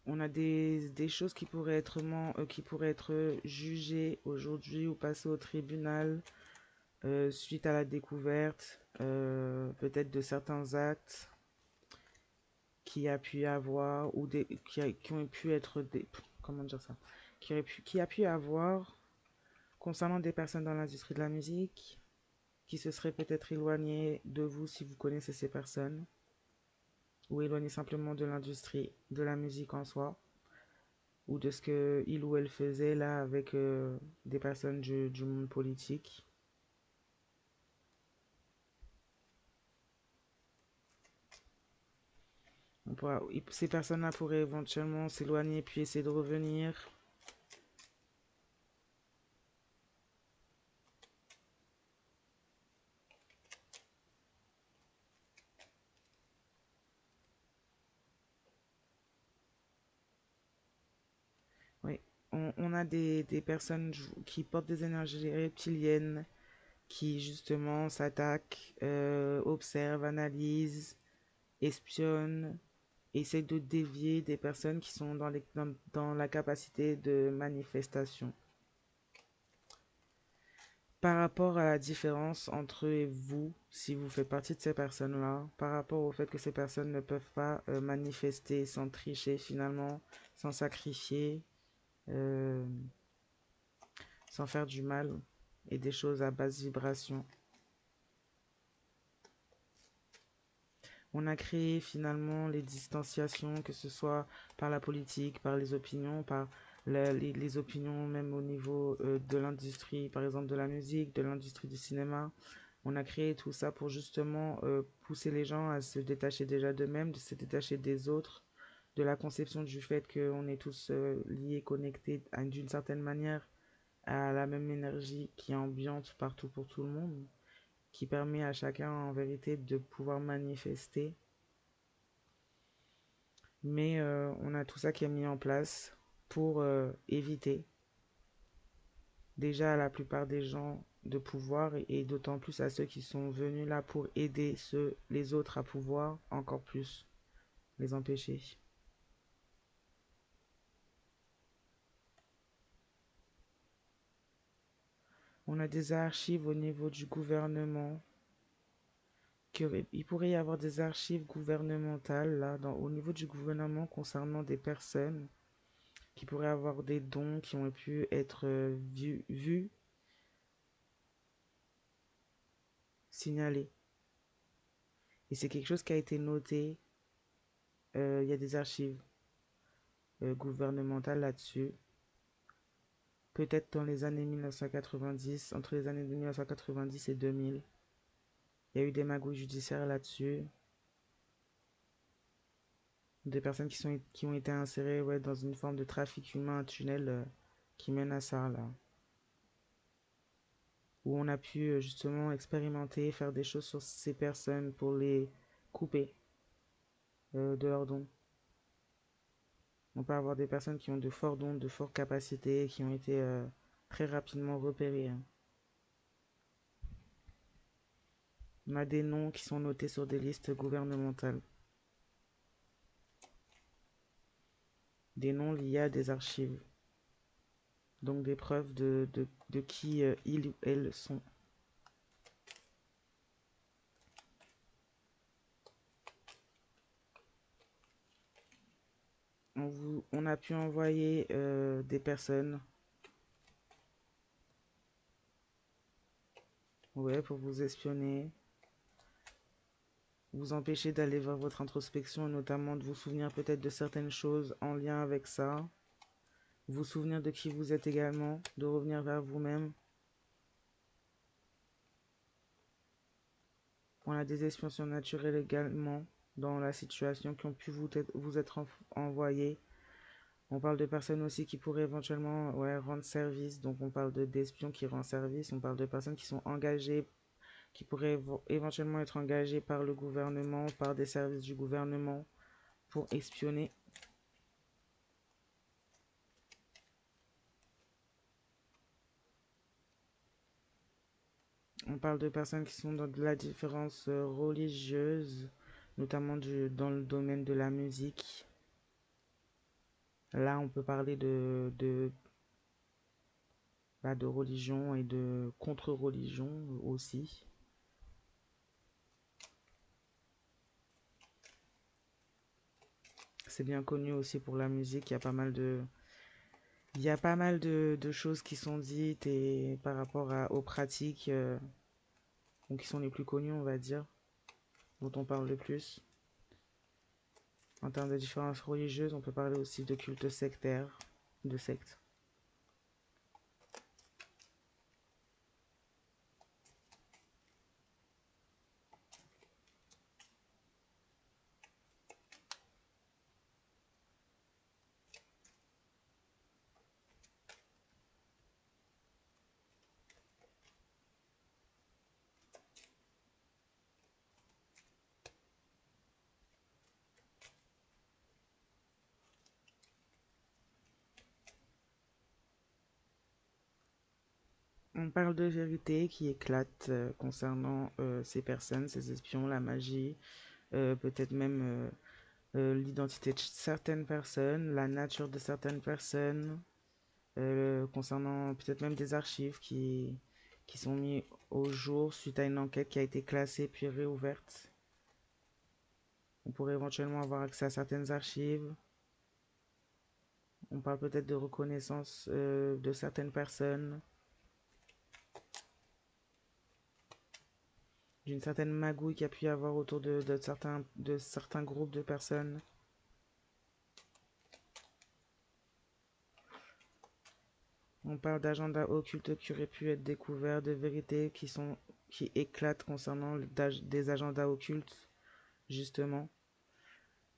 On a des choses qui pourraient être jugées aujourd'hui ou passées au tribunal suite à la découverte peut-être de certains actes qui a pu avoir ou qui ont pu être comment dire ça qui a pu avoir concernant des personnes dans l'industrie de la musique qui se seraient peut-être éloignées de vous si vous connaissez ces personnes ou éloignées simplement de l'industrie de la musique en soi ou de ce que il ou elle faisait là avec des personnes du monde politique. Ces personnes-là pourraient éventuellement s'éloigner puis essayer de revenir. Oui, on a des personnes qui portent des énergies reptiliennes qui justement s'attaquent, observent, analysent, espionnent, essaient de dévier des personnes qui sont dans la capacité de manifestation. Par rapport à la différence entre eux et vous, si vous faites partie de ces personnes-là, par rapport au fait que ces personnes ne peuvent pas manifester sans tricher finalement, sans sacrifier, euh, sans faire du mal et des choses à basse vibration. On a créé finalement les distanciations, que ce soit par la politique, par les opinions, par les opinions même au niveau de l'industrie, par exemple de la musique, de l'industrie du cinéma. On a créé tout ça pour justement pousser les gens à se détacher déjà d'eux-mêmes, de se détacher des autres, de la conception du fait qu'on est tous liés, connectés d'une certaine manière à la même énergie qui est ambiante partout pour tout le monde, qui permet à chacun en vérité de pouvoir manifester. Mais on a tout ça qui est mis en place pour éviter déjà à la plupart des gens de pouvoir et d'autant plus à ceux qui sont venus là pour aider les autres à pouvoir encore plus les empêcher. On a des archives au niveau du gouvernement. Il pourrait y avoir des archives gouvernementales là, au niveau du gouvernement concernant des personnes qui pourraient avoir des dons qui ont pu être vus, signalés. Et c'est quelque chose qui a été noté. Il y a des archives gouvernementales là-dessus. Peut-être dans les années 1990, entre les années 1990 et 2000. Il y a eu des magouilles judiciaires là-dessus. Des personnes qui ont été insérées dans une forme de trafic humain, un tunnel qui mène à ça, là. Où on a pu justement expérimenter, faire des choses sur ces personnes pour les couper de leurs dons. On peut avoir des personnes qui ont de forts dons, de fortes capacités, qui ont été très rapidement repérées, hein. On a des noms qui sont notés sur des listes gouvernementales. Des noms liés à des archives. Donc des preuves de qui ils ou elles sont. On a pu envoyer des personnes, ouais, pour vous espionner, vous empêcher d'aller vers votre introspection, notamment de vous souvenir peut-être de certaines choses en lien avec ça, vous souvenir de qui vous êtes également, de revenir vers vous-même. On a des espions surnaturels également dans la situation qui ont pu vous être envoyés. On parle de personnes aussi qui pourraient éventuellement rendre service. Donc on parle d'espions qui rendent service. On parle de personnes qui sont engagées, qui pourraient éventuellement être engagées par le gouvernement, par des services du gouvernement pour espionner. On parle de personnes qui sont dans de la différence religieuse, notamment dans le domaine de la musique. Là, on peut parler de religion et de contre-religion aussi. C'est bien connu aussi pour la musique. Il y a pas mal de choses qui sont dites et par rapport aux pratiques qui sont les plus connues, on va dire, dont on parle le plus. En termes de différences religieuses, on peut parler aussi de culte sectaire, de sectes. On parle de vérité qui éclate concernant ces personnes, ces espions, la magie, peut-être même l'identité de certaines personnes, la nature de certaines personnes, concernant peut-être même des archives qui sont mis au jour suite à une enquête qui a été classée puis réouverte. On pourrait éventuellement avoir accès à certaines archives. On parle peut-être de reconnaissance de certaines personnes, d'une certaine magouille qu'il y a pu y avoir autour de certains groupes de personnes. On parle d'agendas occultes qui auraient pu être découverts, de vérités qui éclatent concernant des agendas occultes, justement.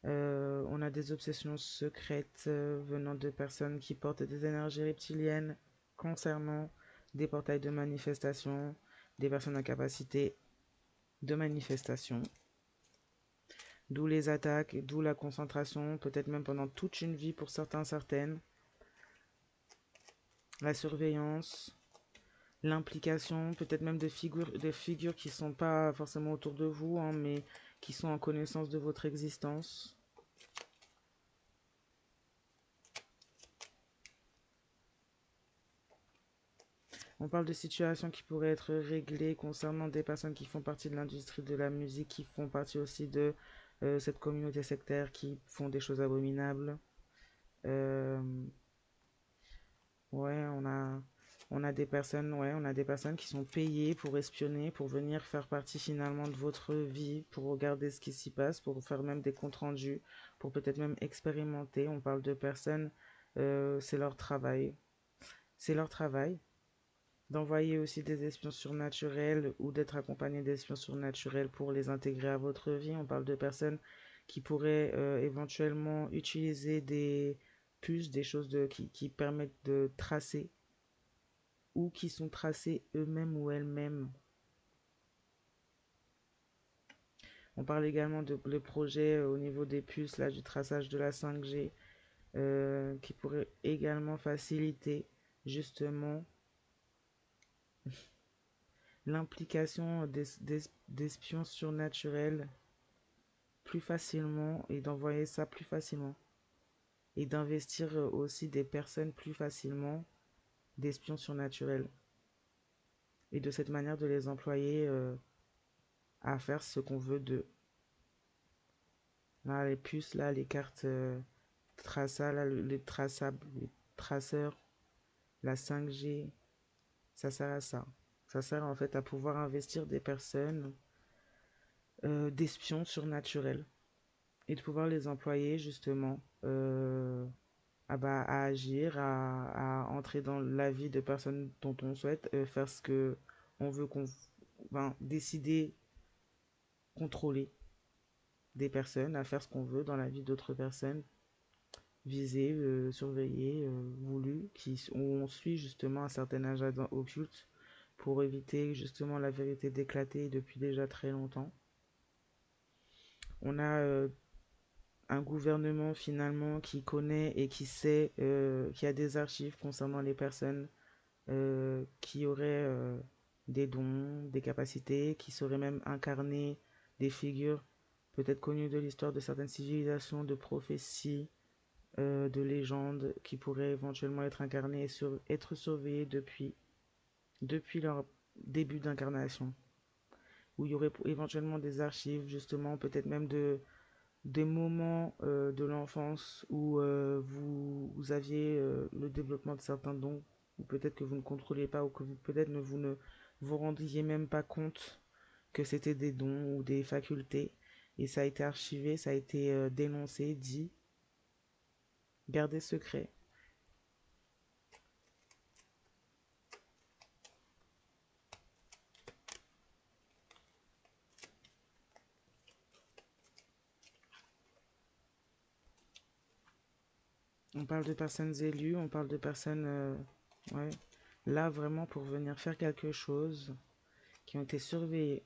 On a des obsessions secrètes venant de personnes qui portent des énergies reptiliennes concernant des portails de manifestation, des personnes à capacité de manifestation. D'où les attaques, d'où la concentration, peut-être même pendant toute une vie pour certaines. La surveillance, l'implication, peut-être même de figures qui ne sont pas forcément autour de vous, hein, mais qui sont en connaissance de votre existence. On parle de situations qui pourraient être réglées concernant des personnes qui font partie de l'industrie de la musique, qui font partie aussi de cette communauté sectaire, qui font des choses abominables. Euh, ouais, on a des personnes, ouais, on a des personnes qui sont payées pour espionner, pour venir faire partie finalement de votre vie, pour regarder ce qui s'y passe, pour faire même des comptes rendus, pour peut-être même expérimenter. On parle de personnes, c'est leur travail. C'est leur travail d'envoyer aussi des espions surnaturels ou d'être accompagné d'espions surnaturels pour les intégrer à votre vie. On parle de personnes qui pourraient éventuellement utiliser des puces, des choses qui permettent de tracer ou qui sont tracés eux-mêmes ou elles-mêmes. On parle également de le projet au niveau des puces, là, du traçage de la 5G, qui pourrait également faciliter justement l'implication d'espions surnaturels plus facilement et d'envoyer ça plus facilement et d'investir aussi des personnes plus facilement d'espions surnaturels et de cette manière de les employer à faire ce qu'on veut d'eux. Là, les puces, là, les cartes traçables, là, les traçables, les traceurs, la 5G, ça sert à ça. Ça sert en fait à pouvoir investir des personnes d'espions surnaturels et de pouvoir les employer justement à agir, à entrer dans la vie de personnes dont on souhaite faire ce que on veut décider, contrôler des personnes, à faire ce qu'on veut dans la vie d'autres personnes, visées, surveillées, voulues, où on suit justement un certain agenda occulte pour éviter justement la vérité d'éclater depuis déjà très longtemps. On a un gouvernement finalement qui connaît et qui sait, qui a des archives concernant les personnes qui auraient des dons, des capacités, qui sauraient même incarner des figures peut-être connues de l'histoire de certaines civilisations, de prophéties, de légendes, qui pourraient éventuellement être incarnées et être surveillées depuis leur début d'incarnation, où il y aurait éventuellement des archives, justement, peut-être même des moments de l'enfance où vous aviez le développement de certains dons, ou peut-être que vous ne contrôliez pas, ou que peut-être vous ne vous rendiez même pas compte que c'était des dons ou des facultés, et ça a été archivé, ça a été dénoncé, dit, gardé secret. On parle de personnes élues, on parle de personnes, ouais, là vraiment pour venir faire quelque chose, qui ont été surveillées,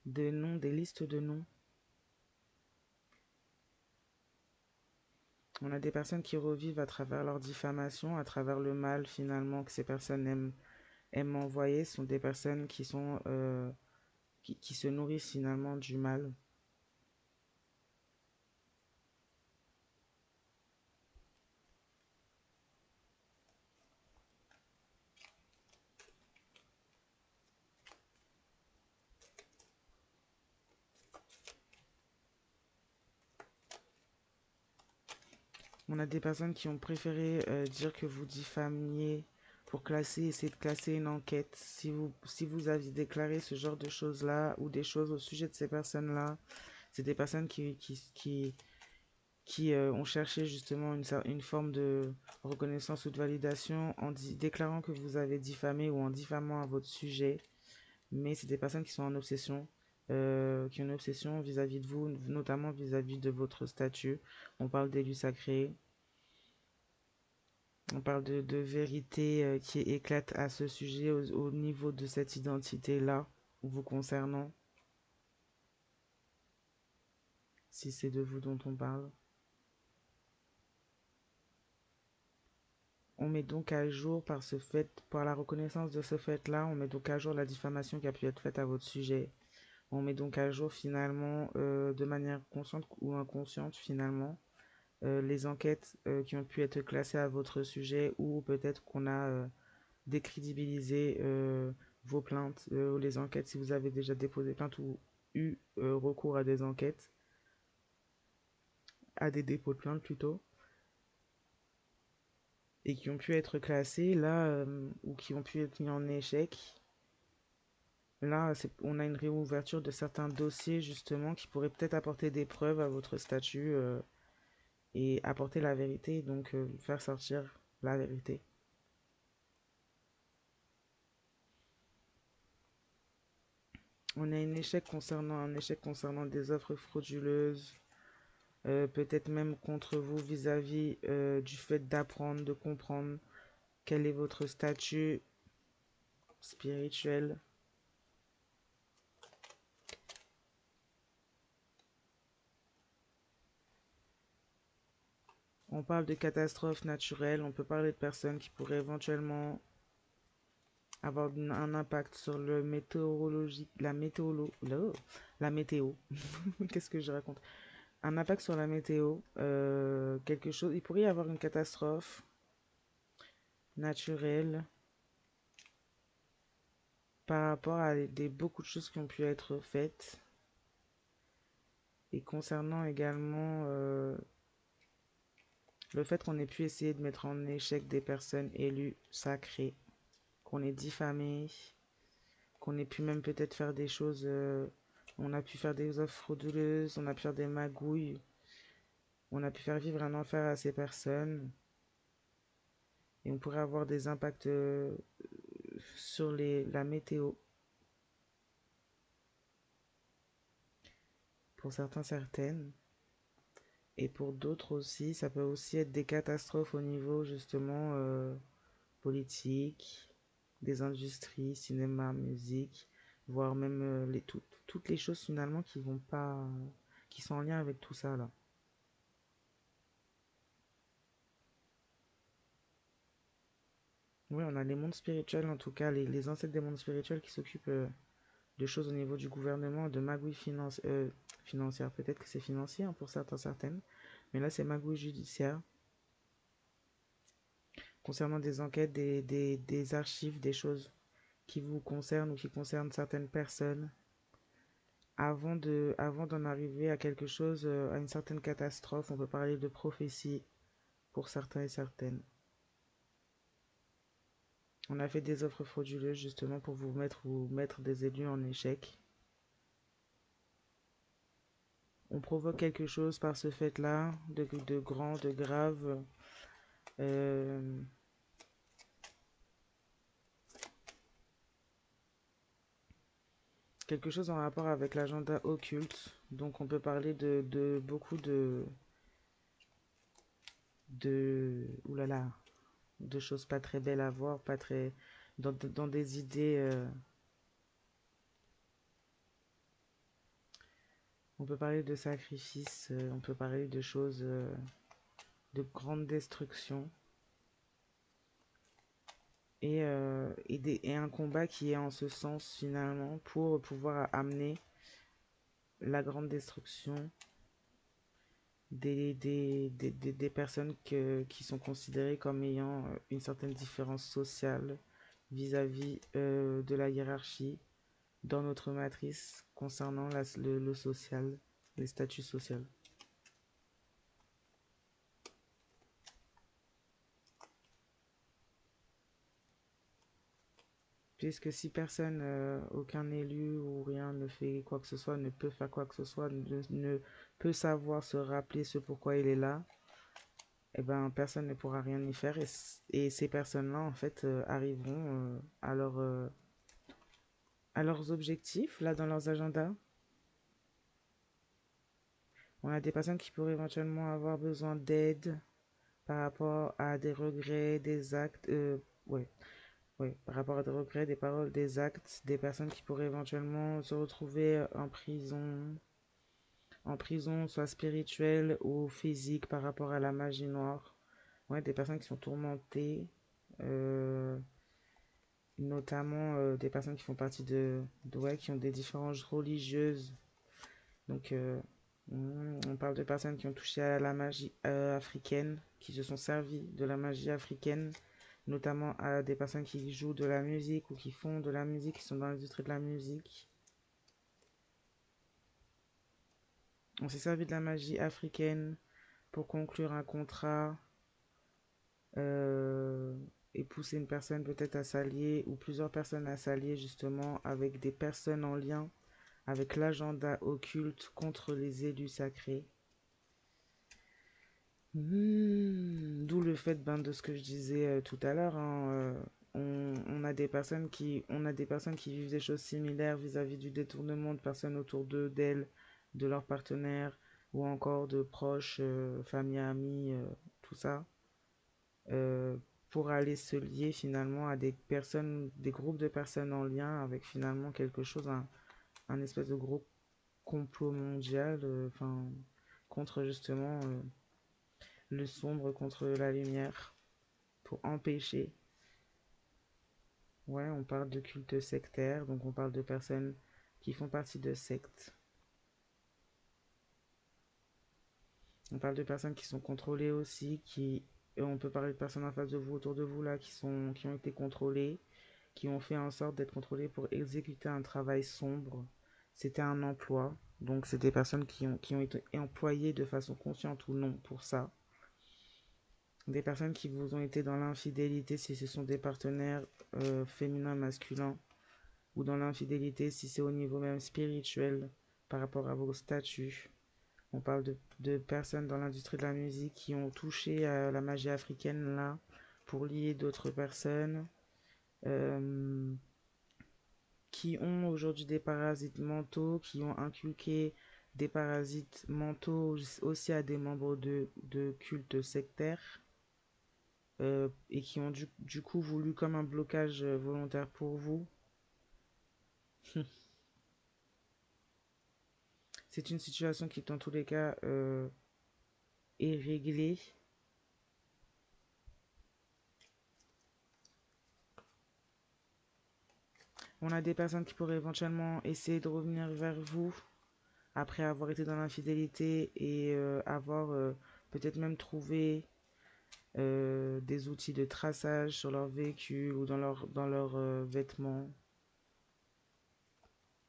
des noms, des listes de noms. On a des personnes qui revivent à travers leur diffamation, à travers le mal finalement que ces personnes aiment envoyer. Ce sont des personnes qui sont qui se nourrissent finalement du mal. On a des personnes qui ont préféré dire que vous diffamiez pour essayer de classer une enquête. Si vous aviez déclaré ce genre de choses-là ou des choses au sujet de ces personnes-là, c'est des personnes qui ont cherché justement une forme de reconnaissance ou de validation en déclarant que vous avez diffamé ou en diffamant à votre sujet. Mais c'est des personnes qui sont en obsession, qui ont une obsession vis-à-vis de vous, notamment vis-à-vis de votre statut. On parle d'élus sacrés, on parle de vérité qui éclate à ce sujet au niveau de cette identité-là, vous concernant, si c'est de vous dont on parle. On met donc à jour par ce fait, par la reconnaissance de ce fait-là, on met donc à jour la diffamation qui a pu être faite à votre sujet. On met donc à jour finalement, de manière consciente ou inconsciente finalement, les enquêtes qui ont pu être classées à votre sujet, ou peut-être qu'on a décrédibilisé vos plaintes ou les enquêtes si vous avez déjà déposé plainte ou eu recours à des enquêtes, à des dépôts de plainte plutôt, et qui ont pu être classés là, ou qui ont pu être mis en échec. Là, on a une réouverture de certains dossiers justement qui pourraient peut-être apporter des preuves à votre statut et apporter la vérité, donc faire sortir la vérité. On a un échec concernant des offres frauduleuses, peut-être même contre vous vis-à-vis du fait d'apprendre, de comprendre quel est votre statut spirituel. On parle de catastrophes naturelles, on peut parler de personnes qui pourraient éventuellement avoir un impact sur le météorologique, la météo. Qu'est-ce que je raconte? Un impact sur la météo, quelque chose, il pourrait y avoir une catastrophe naturelle par rapport à beaucoup de choses qui ont pu être faites et concernant également le fait qu'on ait pu essayer de mettre en échec des personnes élues sacrées, qu'on ait diffamé, qu'on ait pu même peut-être faire des choses, on a pu faire des offres frauduleuses, on a pu faire des magouilles, on a pu faire vivre un enfer à ces personnes et on pourrait avoir des impacts sur la météo. Pour certains, certaines. Et pour d'autres aussi, ça peut aussi être des catastrophes au niveau justement politique, des industries, cinéma, musique, voire même toutes les choses finalement qui vont pas, qui sont en lien avec tout ça là. Oui, on a les mondes spirituels en tout cas, les ancêtres des mondes spirituels qui s'occupent de choses au niveau du gouvernement, de magouilles financières. Peut-être que c'est financier hein, pour certains, certaines, mais là c'est magouille judiciaire concernant des enquêtes, des archives, des choses qui vous concernent ou qui concernent certaines personnes avant d'en arriver à quelque chose, à une certaine catastrophe. On peut parler de prophétie pour certains et certaines. On a fait des offres frauduleuses justement pour vous mettre des élus en échec. On provoque quelque chose par ce fait-là, de grand, de grave. Euh, Quelque chose en rapport avec l'agenda occulte. Donc on peut parler de beaucoup oulala, de choses pas très belles à voir, pas très dans des idées. On peut parler de sacrifices, on peut parler de choses de grande destruction et un combat qui est en ce sens finalement pour pouvoir amener la grande destruction des personnes qui sont considérées comme ayant une certaine différence sociale vis-à-vis de la hiérarchie dans notre matrice concernant le social, les statuts sociaux. Puisque si personne, aucun élu ou rien ne fait quoi que ce soit, ne peut faire quoi que ce soit, ne peut savoir se rappeler ce pourquoi il est là, eh ben personne ne pourra rien y faire et ces personnes-là en fait arriveront à leurs objectifs là dans leurs agendas. On a des personnes qui pourraient éventuellement avoir besoin d'aide par rapport à des regrets, des actes, ouais, ouais, par rapport à des regrets, des paroles, des actes, des personnes qui pourraient éventuellement se retrouver en prison, soit spirituelle ou physique par rapport à la magie noire. Ouais, des personnes qui sont tourmentées, euh, notamment des personnes qui font partie ouais, qui ont des différences religieuses. Donc, On parle de personnes qui ont touché à la magie africaine, qui se sont servies de la magie africaine, notamment à des personnes qui jouent de la musique ou qui font de la musique, qui sont dans l'industrie de la musique. On s'est servi de la magie africaine pour conclure un contrat euh, et pousser une personne peut-être à s'allier ou plusieurs personnes à s'allier justement avec des personnes en lien avec l'agenda occulte contre les élus sacrés. D'où le fait de ce que je disais tout à l'heure. On a des on a des personnes qui vivent des choses similaires vis-à-vis du détournement de personnes autour d'eux, d'elles, de leurs partenaires ou encore de proches, famille, amis, tout ça, euh, pour aller se lier finalement à des personnes, des groupes de personnes en lien avec finalement quelque chose, un espèce de gros complot mondial, enfin, contre justement le sombre contre la lumière, pour empêcher. Ouais, on parle de culte sectaire, donc on parle de personnes qui font partie de sectes. On parle de personnes qui sont contrôlées aussi, et on peut parler de personnes en face de vous, autour de vous là, qui ont été contrôlées, qui ont fait en sorte d'être contrôlées pour exécuter un travail sombre. C'était un emploi, donc c'est des personnes qui ont été employées de façon consciente ou non pour ça. Des personnes qui vous ont été dans l'infidélité si ce sont des partenaires féminins, masculins, ou dans l'infidélité si c'est au niveau même spirituel par rapport à vos statuts. On parle de personnes dans l'industrie de la musique qui ont touché à la magie africaine là pour lier d'autres personnes euh, qui ont aujourd'hui des parasites mentaux, qui ont inculqué des parasites mentaux aussi à des membres de cultes sectaires et qui ont du coup voulu comme un blocage volontaire pour vous. C'est une situation qui dans tous les cas est réglée. On a des personnes qui pourraient éventuellement essayer de revenir vers vous après avoir été dans l'infidélité et avoir peut-être même trouvé des outils de traçage sur leur véhicule ou dans leurs vêtements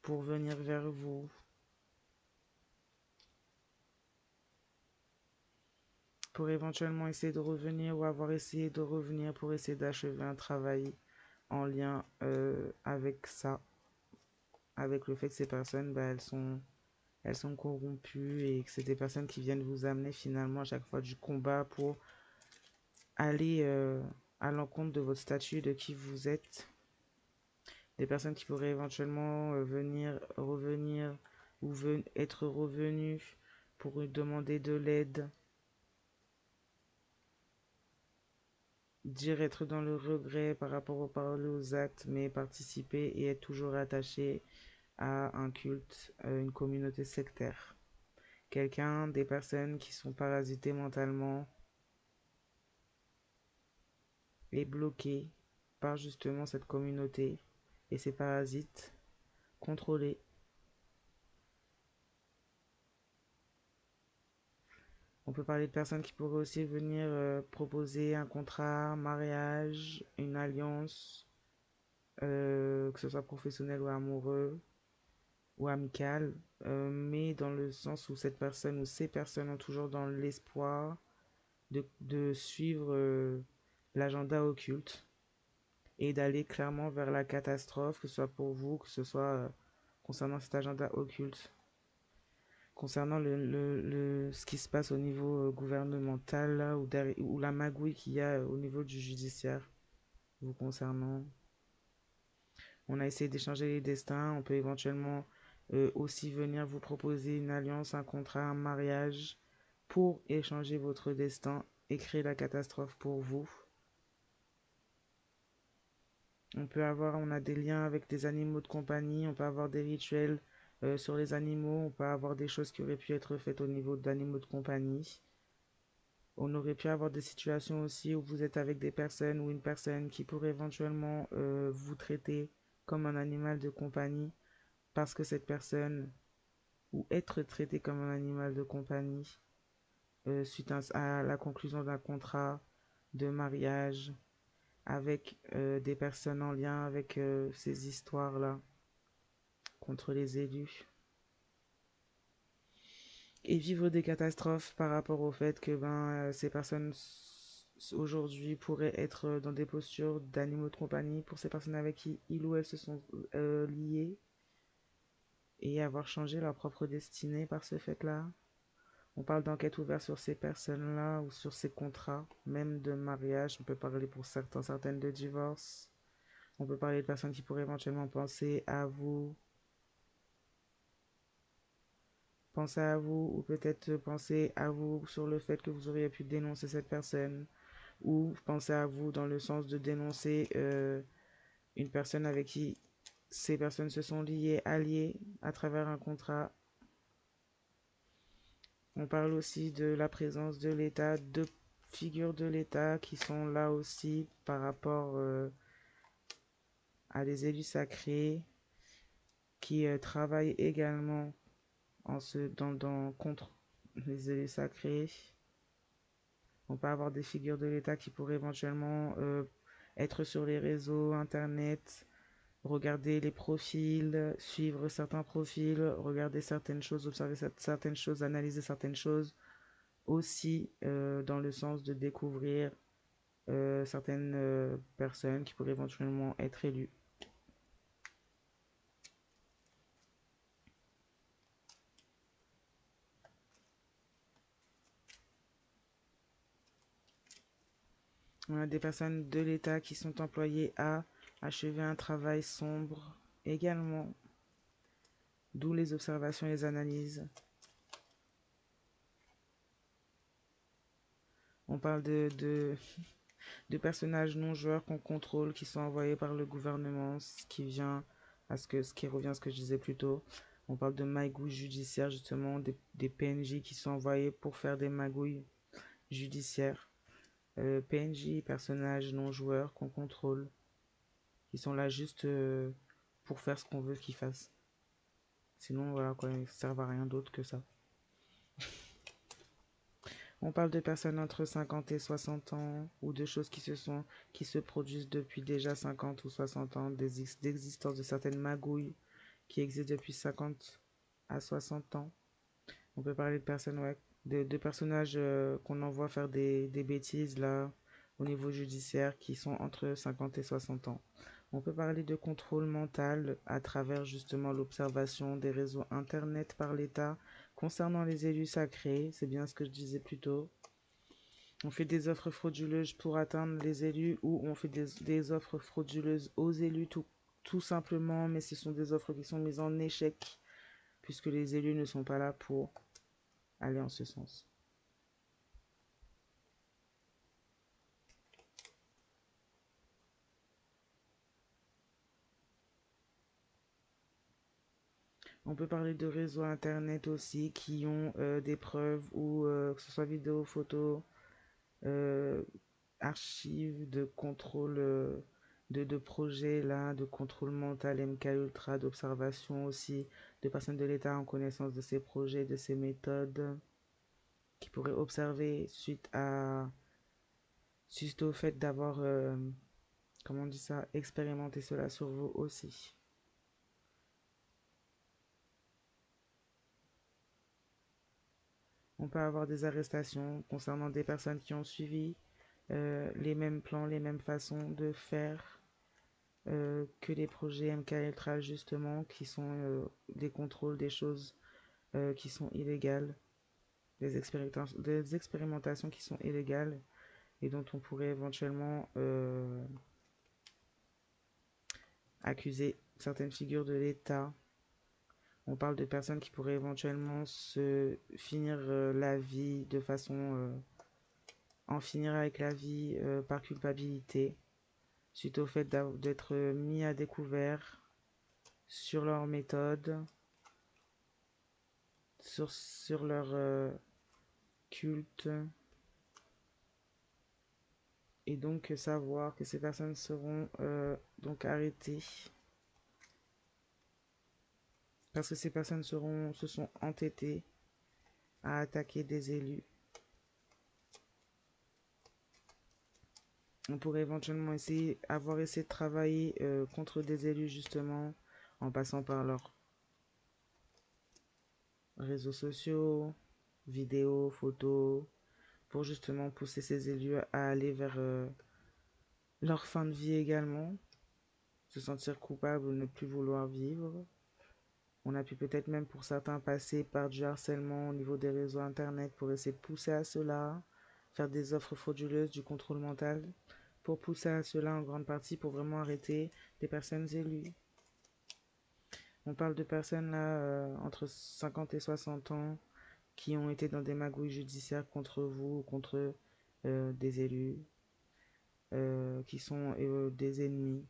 pour venir vers vous, pour éventuellement essayer de revenir ou avoir essayé de revenir pour essayer d'achever un travail en lien avec ça, avec le fait que ces personnes, bah, elles sont corrompues et que c'est des personnes qui viennent vous amener finalement à chaque fois du combat pour aller à l'encontre de votre statut, de qui vous êtes. Des personnes qui pourraient éventuellement revenir ou être revenues pour demander de l'aide, dire être dans le regret par rapport aux paroles et aux actes, mais participer et être toujours attaché à un culte, une communauté sectaire. Quelqu'un, des personnes qui sont parasitées mentalement et bloquées par justement cette communauté et ces parasites contrôlés. On peut parler de personnes qui pourraient aussi venir proposer un contrat, un mariage, une alliance, que ce soit professionnel ou amoureux ou amical, mais dans le sens où cette personne ou ces personnes ont toujours dans l'espoir de suivre l'agenda occulte et d'aller clairement vers la catastrophe, que ce soit pour vous, que ce soit concernant cet agenda occulte. Concernant ce qui se passe au niveau gouvernemental là, ou la magouille qu'il y a au niveau du judiciaire vous concernant. On a essayé d'échanger les destins. On peut éventuellement aussi venir vous proposer une alliance, un contrat, un mariage pour échanger votre destin et créer la catastrophe pour vous. On a des liens avec des animaux de compagnie, on peut avoir des rituels sur les animaux, on peut avoir des choses qui auraient pu être faites au niveau d'animaux de compagnie. On aurait pu avoir des situations aussi où vous êtes avec des personnes ou une personne qui pourrait éventuellement vous traiter comme un animal de compagnie parce que cette personne ou être traité comme un animal de compagnie suite à la conclusion d'un contrat de mariage avec des personnes en lien avec ces histoires-là contre les élus. Et vivre des catastrophes par rapport au fait que ces personnes aujourd'hui pourraient être dans des postures d'animaux de compagnie pour ces personnes avec qui il ou elles se sont liées et avoir changé leur propre destinée par ce fait-là. On parle d'enquête ouverte sur ces personnes-là ou sur ces contrats, même de mariage. On peut parler pour certaines de divorce. On peut parler de personnes qui pourraient éventuellement penser à vous ou peut-être penser à vous sur le fait que vous auriez pu dénoncer cette personne ou penser à vous dans le sens de dénoncer une personne avec qui ces personnes se sont alliées à travers un contrat. On parle aussi de la présence de l'État, de figures de l'État qui sont là aussi par rapport à des élus sacrés qui travaillent également contre les élus sacrés. On peut avoir des figures de l'État qui pourraient éventuellement être sur les réseaux, Internet, regarder les profils, suivre certains profils, regarder certaines choses, observer certaines choses, analyser certaines choses, aussi dans le sens de découvrir certaines personnes qui pourraient éventuellement être élues. On a des personnes de l'État qui sont employées à achever un travail sombre également, d'où les observations et les analyses. On parle de personnages non joueurs qu'on contrôle, qui sont envoyés par le gouvernement, ce qui revient à ce que je disais plus tôt. On parle de magouilles judiciaires, justement, des PNJ qui sont envoyés pour faire des magouilles judiciaires. PNJ, personnages non joueurs qu'on contrôle, qui sont là juste pour faire ce qu'on veut qu'ils fassent. Sinon, voilà, quoi, ils ne servent à rien d'autre que ça. On parle de personnes entre 50 et 60 ans ou de choses qui se produisent depuis déjà 50 ou 60 ans, d'existence de certaines magouilles qui existent depuis 50 à 60 ans. On peut parler de personnes, ouais, de personnages qu'on envoie faire des bêtises là au niveau judiciaire qui sont entre 50 et 60 ans. On peut parler de contrôle mental à travers justement l'observation des réseaux internet par l'État concernant les élus sacrés, c'est bien ce que je disais plus tôt. On fait des offres frauduleuses pour atteindre les élus ou on fait des offres frauduleuses aux élus tout simplement, mais ce sont des offres qui sont mises en échec puisque les élus ne sont pas là pour aller en ce sens. On peut parler de réseaux internet aussi qui ont des preuves ou que ce soit vidéo, photo, euh, archives de contrôle de projets là, de contrôle mental MK Ultra, d'observation aussi, de personnes de l'État en connaissance de ces projets, de ces méthodes, qui pourraient observer suite au fait d'avoir, comment on dit ça, expérimenté cela sur vous aussi. On peut avoir des arrestations concernant des personnes qui ont suivi les mêmes plans, les mêmes façons de faire que les projets MK Ultra justement, qui sont des contrôles, des choses qui sont illégales, des expérimentations qui sont illégales et dont on pourrait éventuellement accuser certaines figures de l'État. On parle de personnes qui pourraient éventuellement se finir la vie de façon en finir avec la vie par culpabilité suite au fait d'être mis à découvert sur leur méthode, sur leur culte, et donc savoir que ces personnes seront donc arrêtées parce que ces personnes se sont entêtées à attaquer des élus. On pourrait éventuellement avoir essayé de travailler contre des élus justement en passant par leurs réseaux sociaux, vidéos, photos, pour justement pousser ces élus à aller vers leur fin de vie également, se sentir coupable ou ne plus vouloir vivre. On a pu peut-être même pour certains passer par du harcèlement au niveau des réseaux internet pour essayer de pousser à cela, faire des offres frauduleuses, du contrôle mental, pour pousser à cela en grande partie pour vraiment arrêter des personnes élues. On parle de personnes là entre 50 et 60 ans qui ont été dans des magouilles judiciaires contre vous ou contre des élus qui sont des ennemis.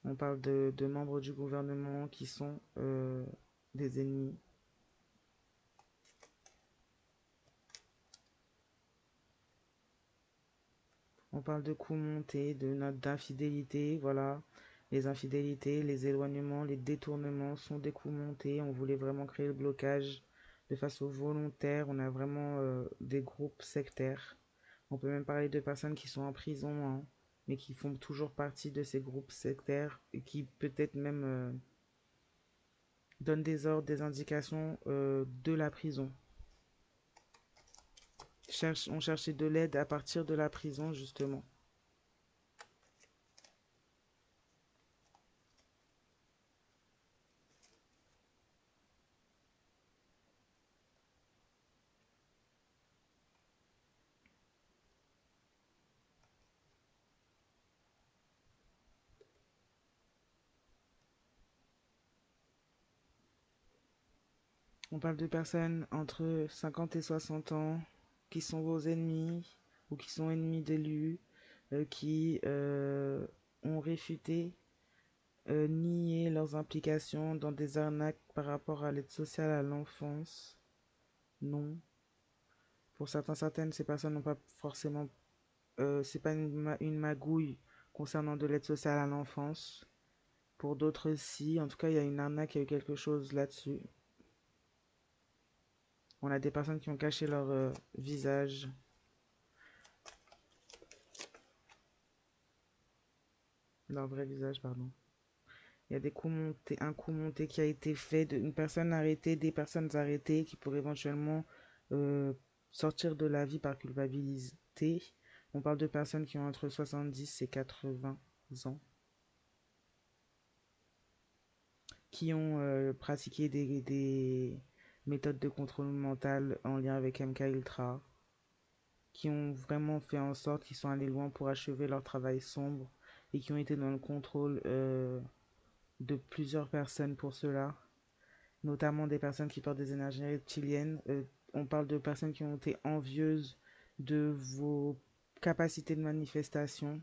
On parle de membres du gouvernement qui sont des ennemis. On parle de coups montés, d'infidélité, voilà. Les infidélités, les éloignements, les détournements sont des coups montés. On voulait vraiment créer le blocage de façon volontaire. On a vraiment des groupes sectaires. On peut même parler de personnes qui sont en prison, hein, mais qui font toujours partie de ces groupes sectaires et qui peut-être même donnent des ordres, des indications de la prison. On cherchait de l'aide à partir de la prison, justement. On parle de personnes entre 50 et 60 ans qui sont vos ennemis ou qui sont ennemis d'élus, qui ont réfuté, nié leurs implications dans des arnaques par rapport à l'aide sociale à l'enfance. Non. Pour certaines, ces personnes n'ont pas forcément... c'est pas une magouille concernant de l'aide sociale à l'enfance. Pour d'autres, si. En tout cas, il y a une arnaque, il y a eu quelque chose là-dessus. On a des personnes qui ont caché leur visage. Leur vrai visage, pardon. Il y a un coup monté qui a été fait d'une personne arrêtée, des personnes arrêtées qui pourraient éventuellement euh, sortir de la vie par culpabilité. On parle de personnes qui ont entre 70 et 80 ans, qui ont pratiqué des méthodes de contrôle mental en lien avec MK Ultra, qui ont vraiment fait en sorte qu'ils sont allés loin pour achever leur travail sombre et qui ont été dans le contrôle de plusieurs personnes pour cela, notamment des personnes qui portent des énergies reptiliennes. On parle de personnes qui ont été envieuses de vos capacités de manifestation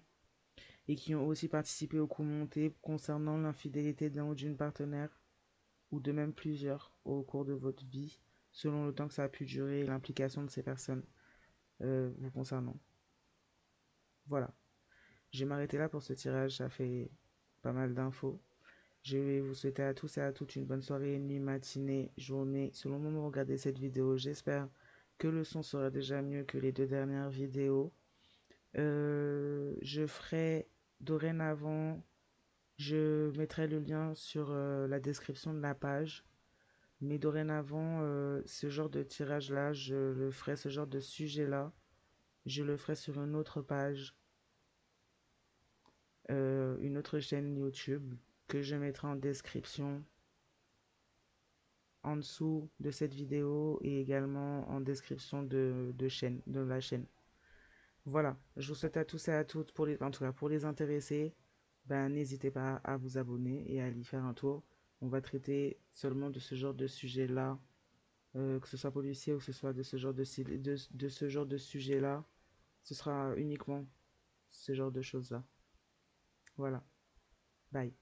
et qui ont aussi participé au coup monté concernant l'infidélité d'un ou d'une partenaire ou de même plusieurs au cours de votre vie, selon le temps que ça a pu durer et l'implication de ces personnes vous concernant. Voilà. Je vais m'arrêter là pour ce tirage, ça fait pas mal d'infos. Je vais vous souhaiter à tous et à toutes une bonne soirée, nuit, matinée, journée, selon le moment où vous regardez cette vidéo. J'espère que le son sera déjà mieux que les deux dernières vidéos. Je ferai dorénavant, je mettrai le lien sur la description de la page. Mais dorénavant, ce genre de tirage-là, ce genre de sujet-là, je le ferai sur une autre page, une autre chaîne YouTube que je mettrai en description en dessous de cette vidéo et également en description de la chaîne. Voilà, je vous souhaite à tous et à toutes, en tout cas pour les intéressés, ben, n'hésitez pas à vous abonner et à y faire un tour. On va traiter seulement de ce genre de sujet-là, que ce soit policier ou que ce soit de ce genre de ce genre de sujet-là. Ce sera uniquement ce genre de choses-là. Voilà, bye.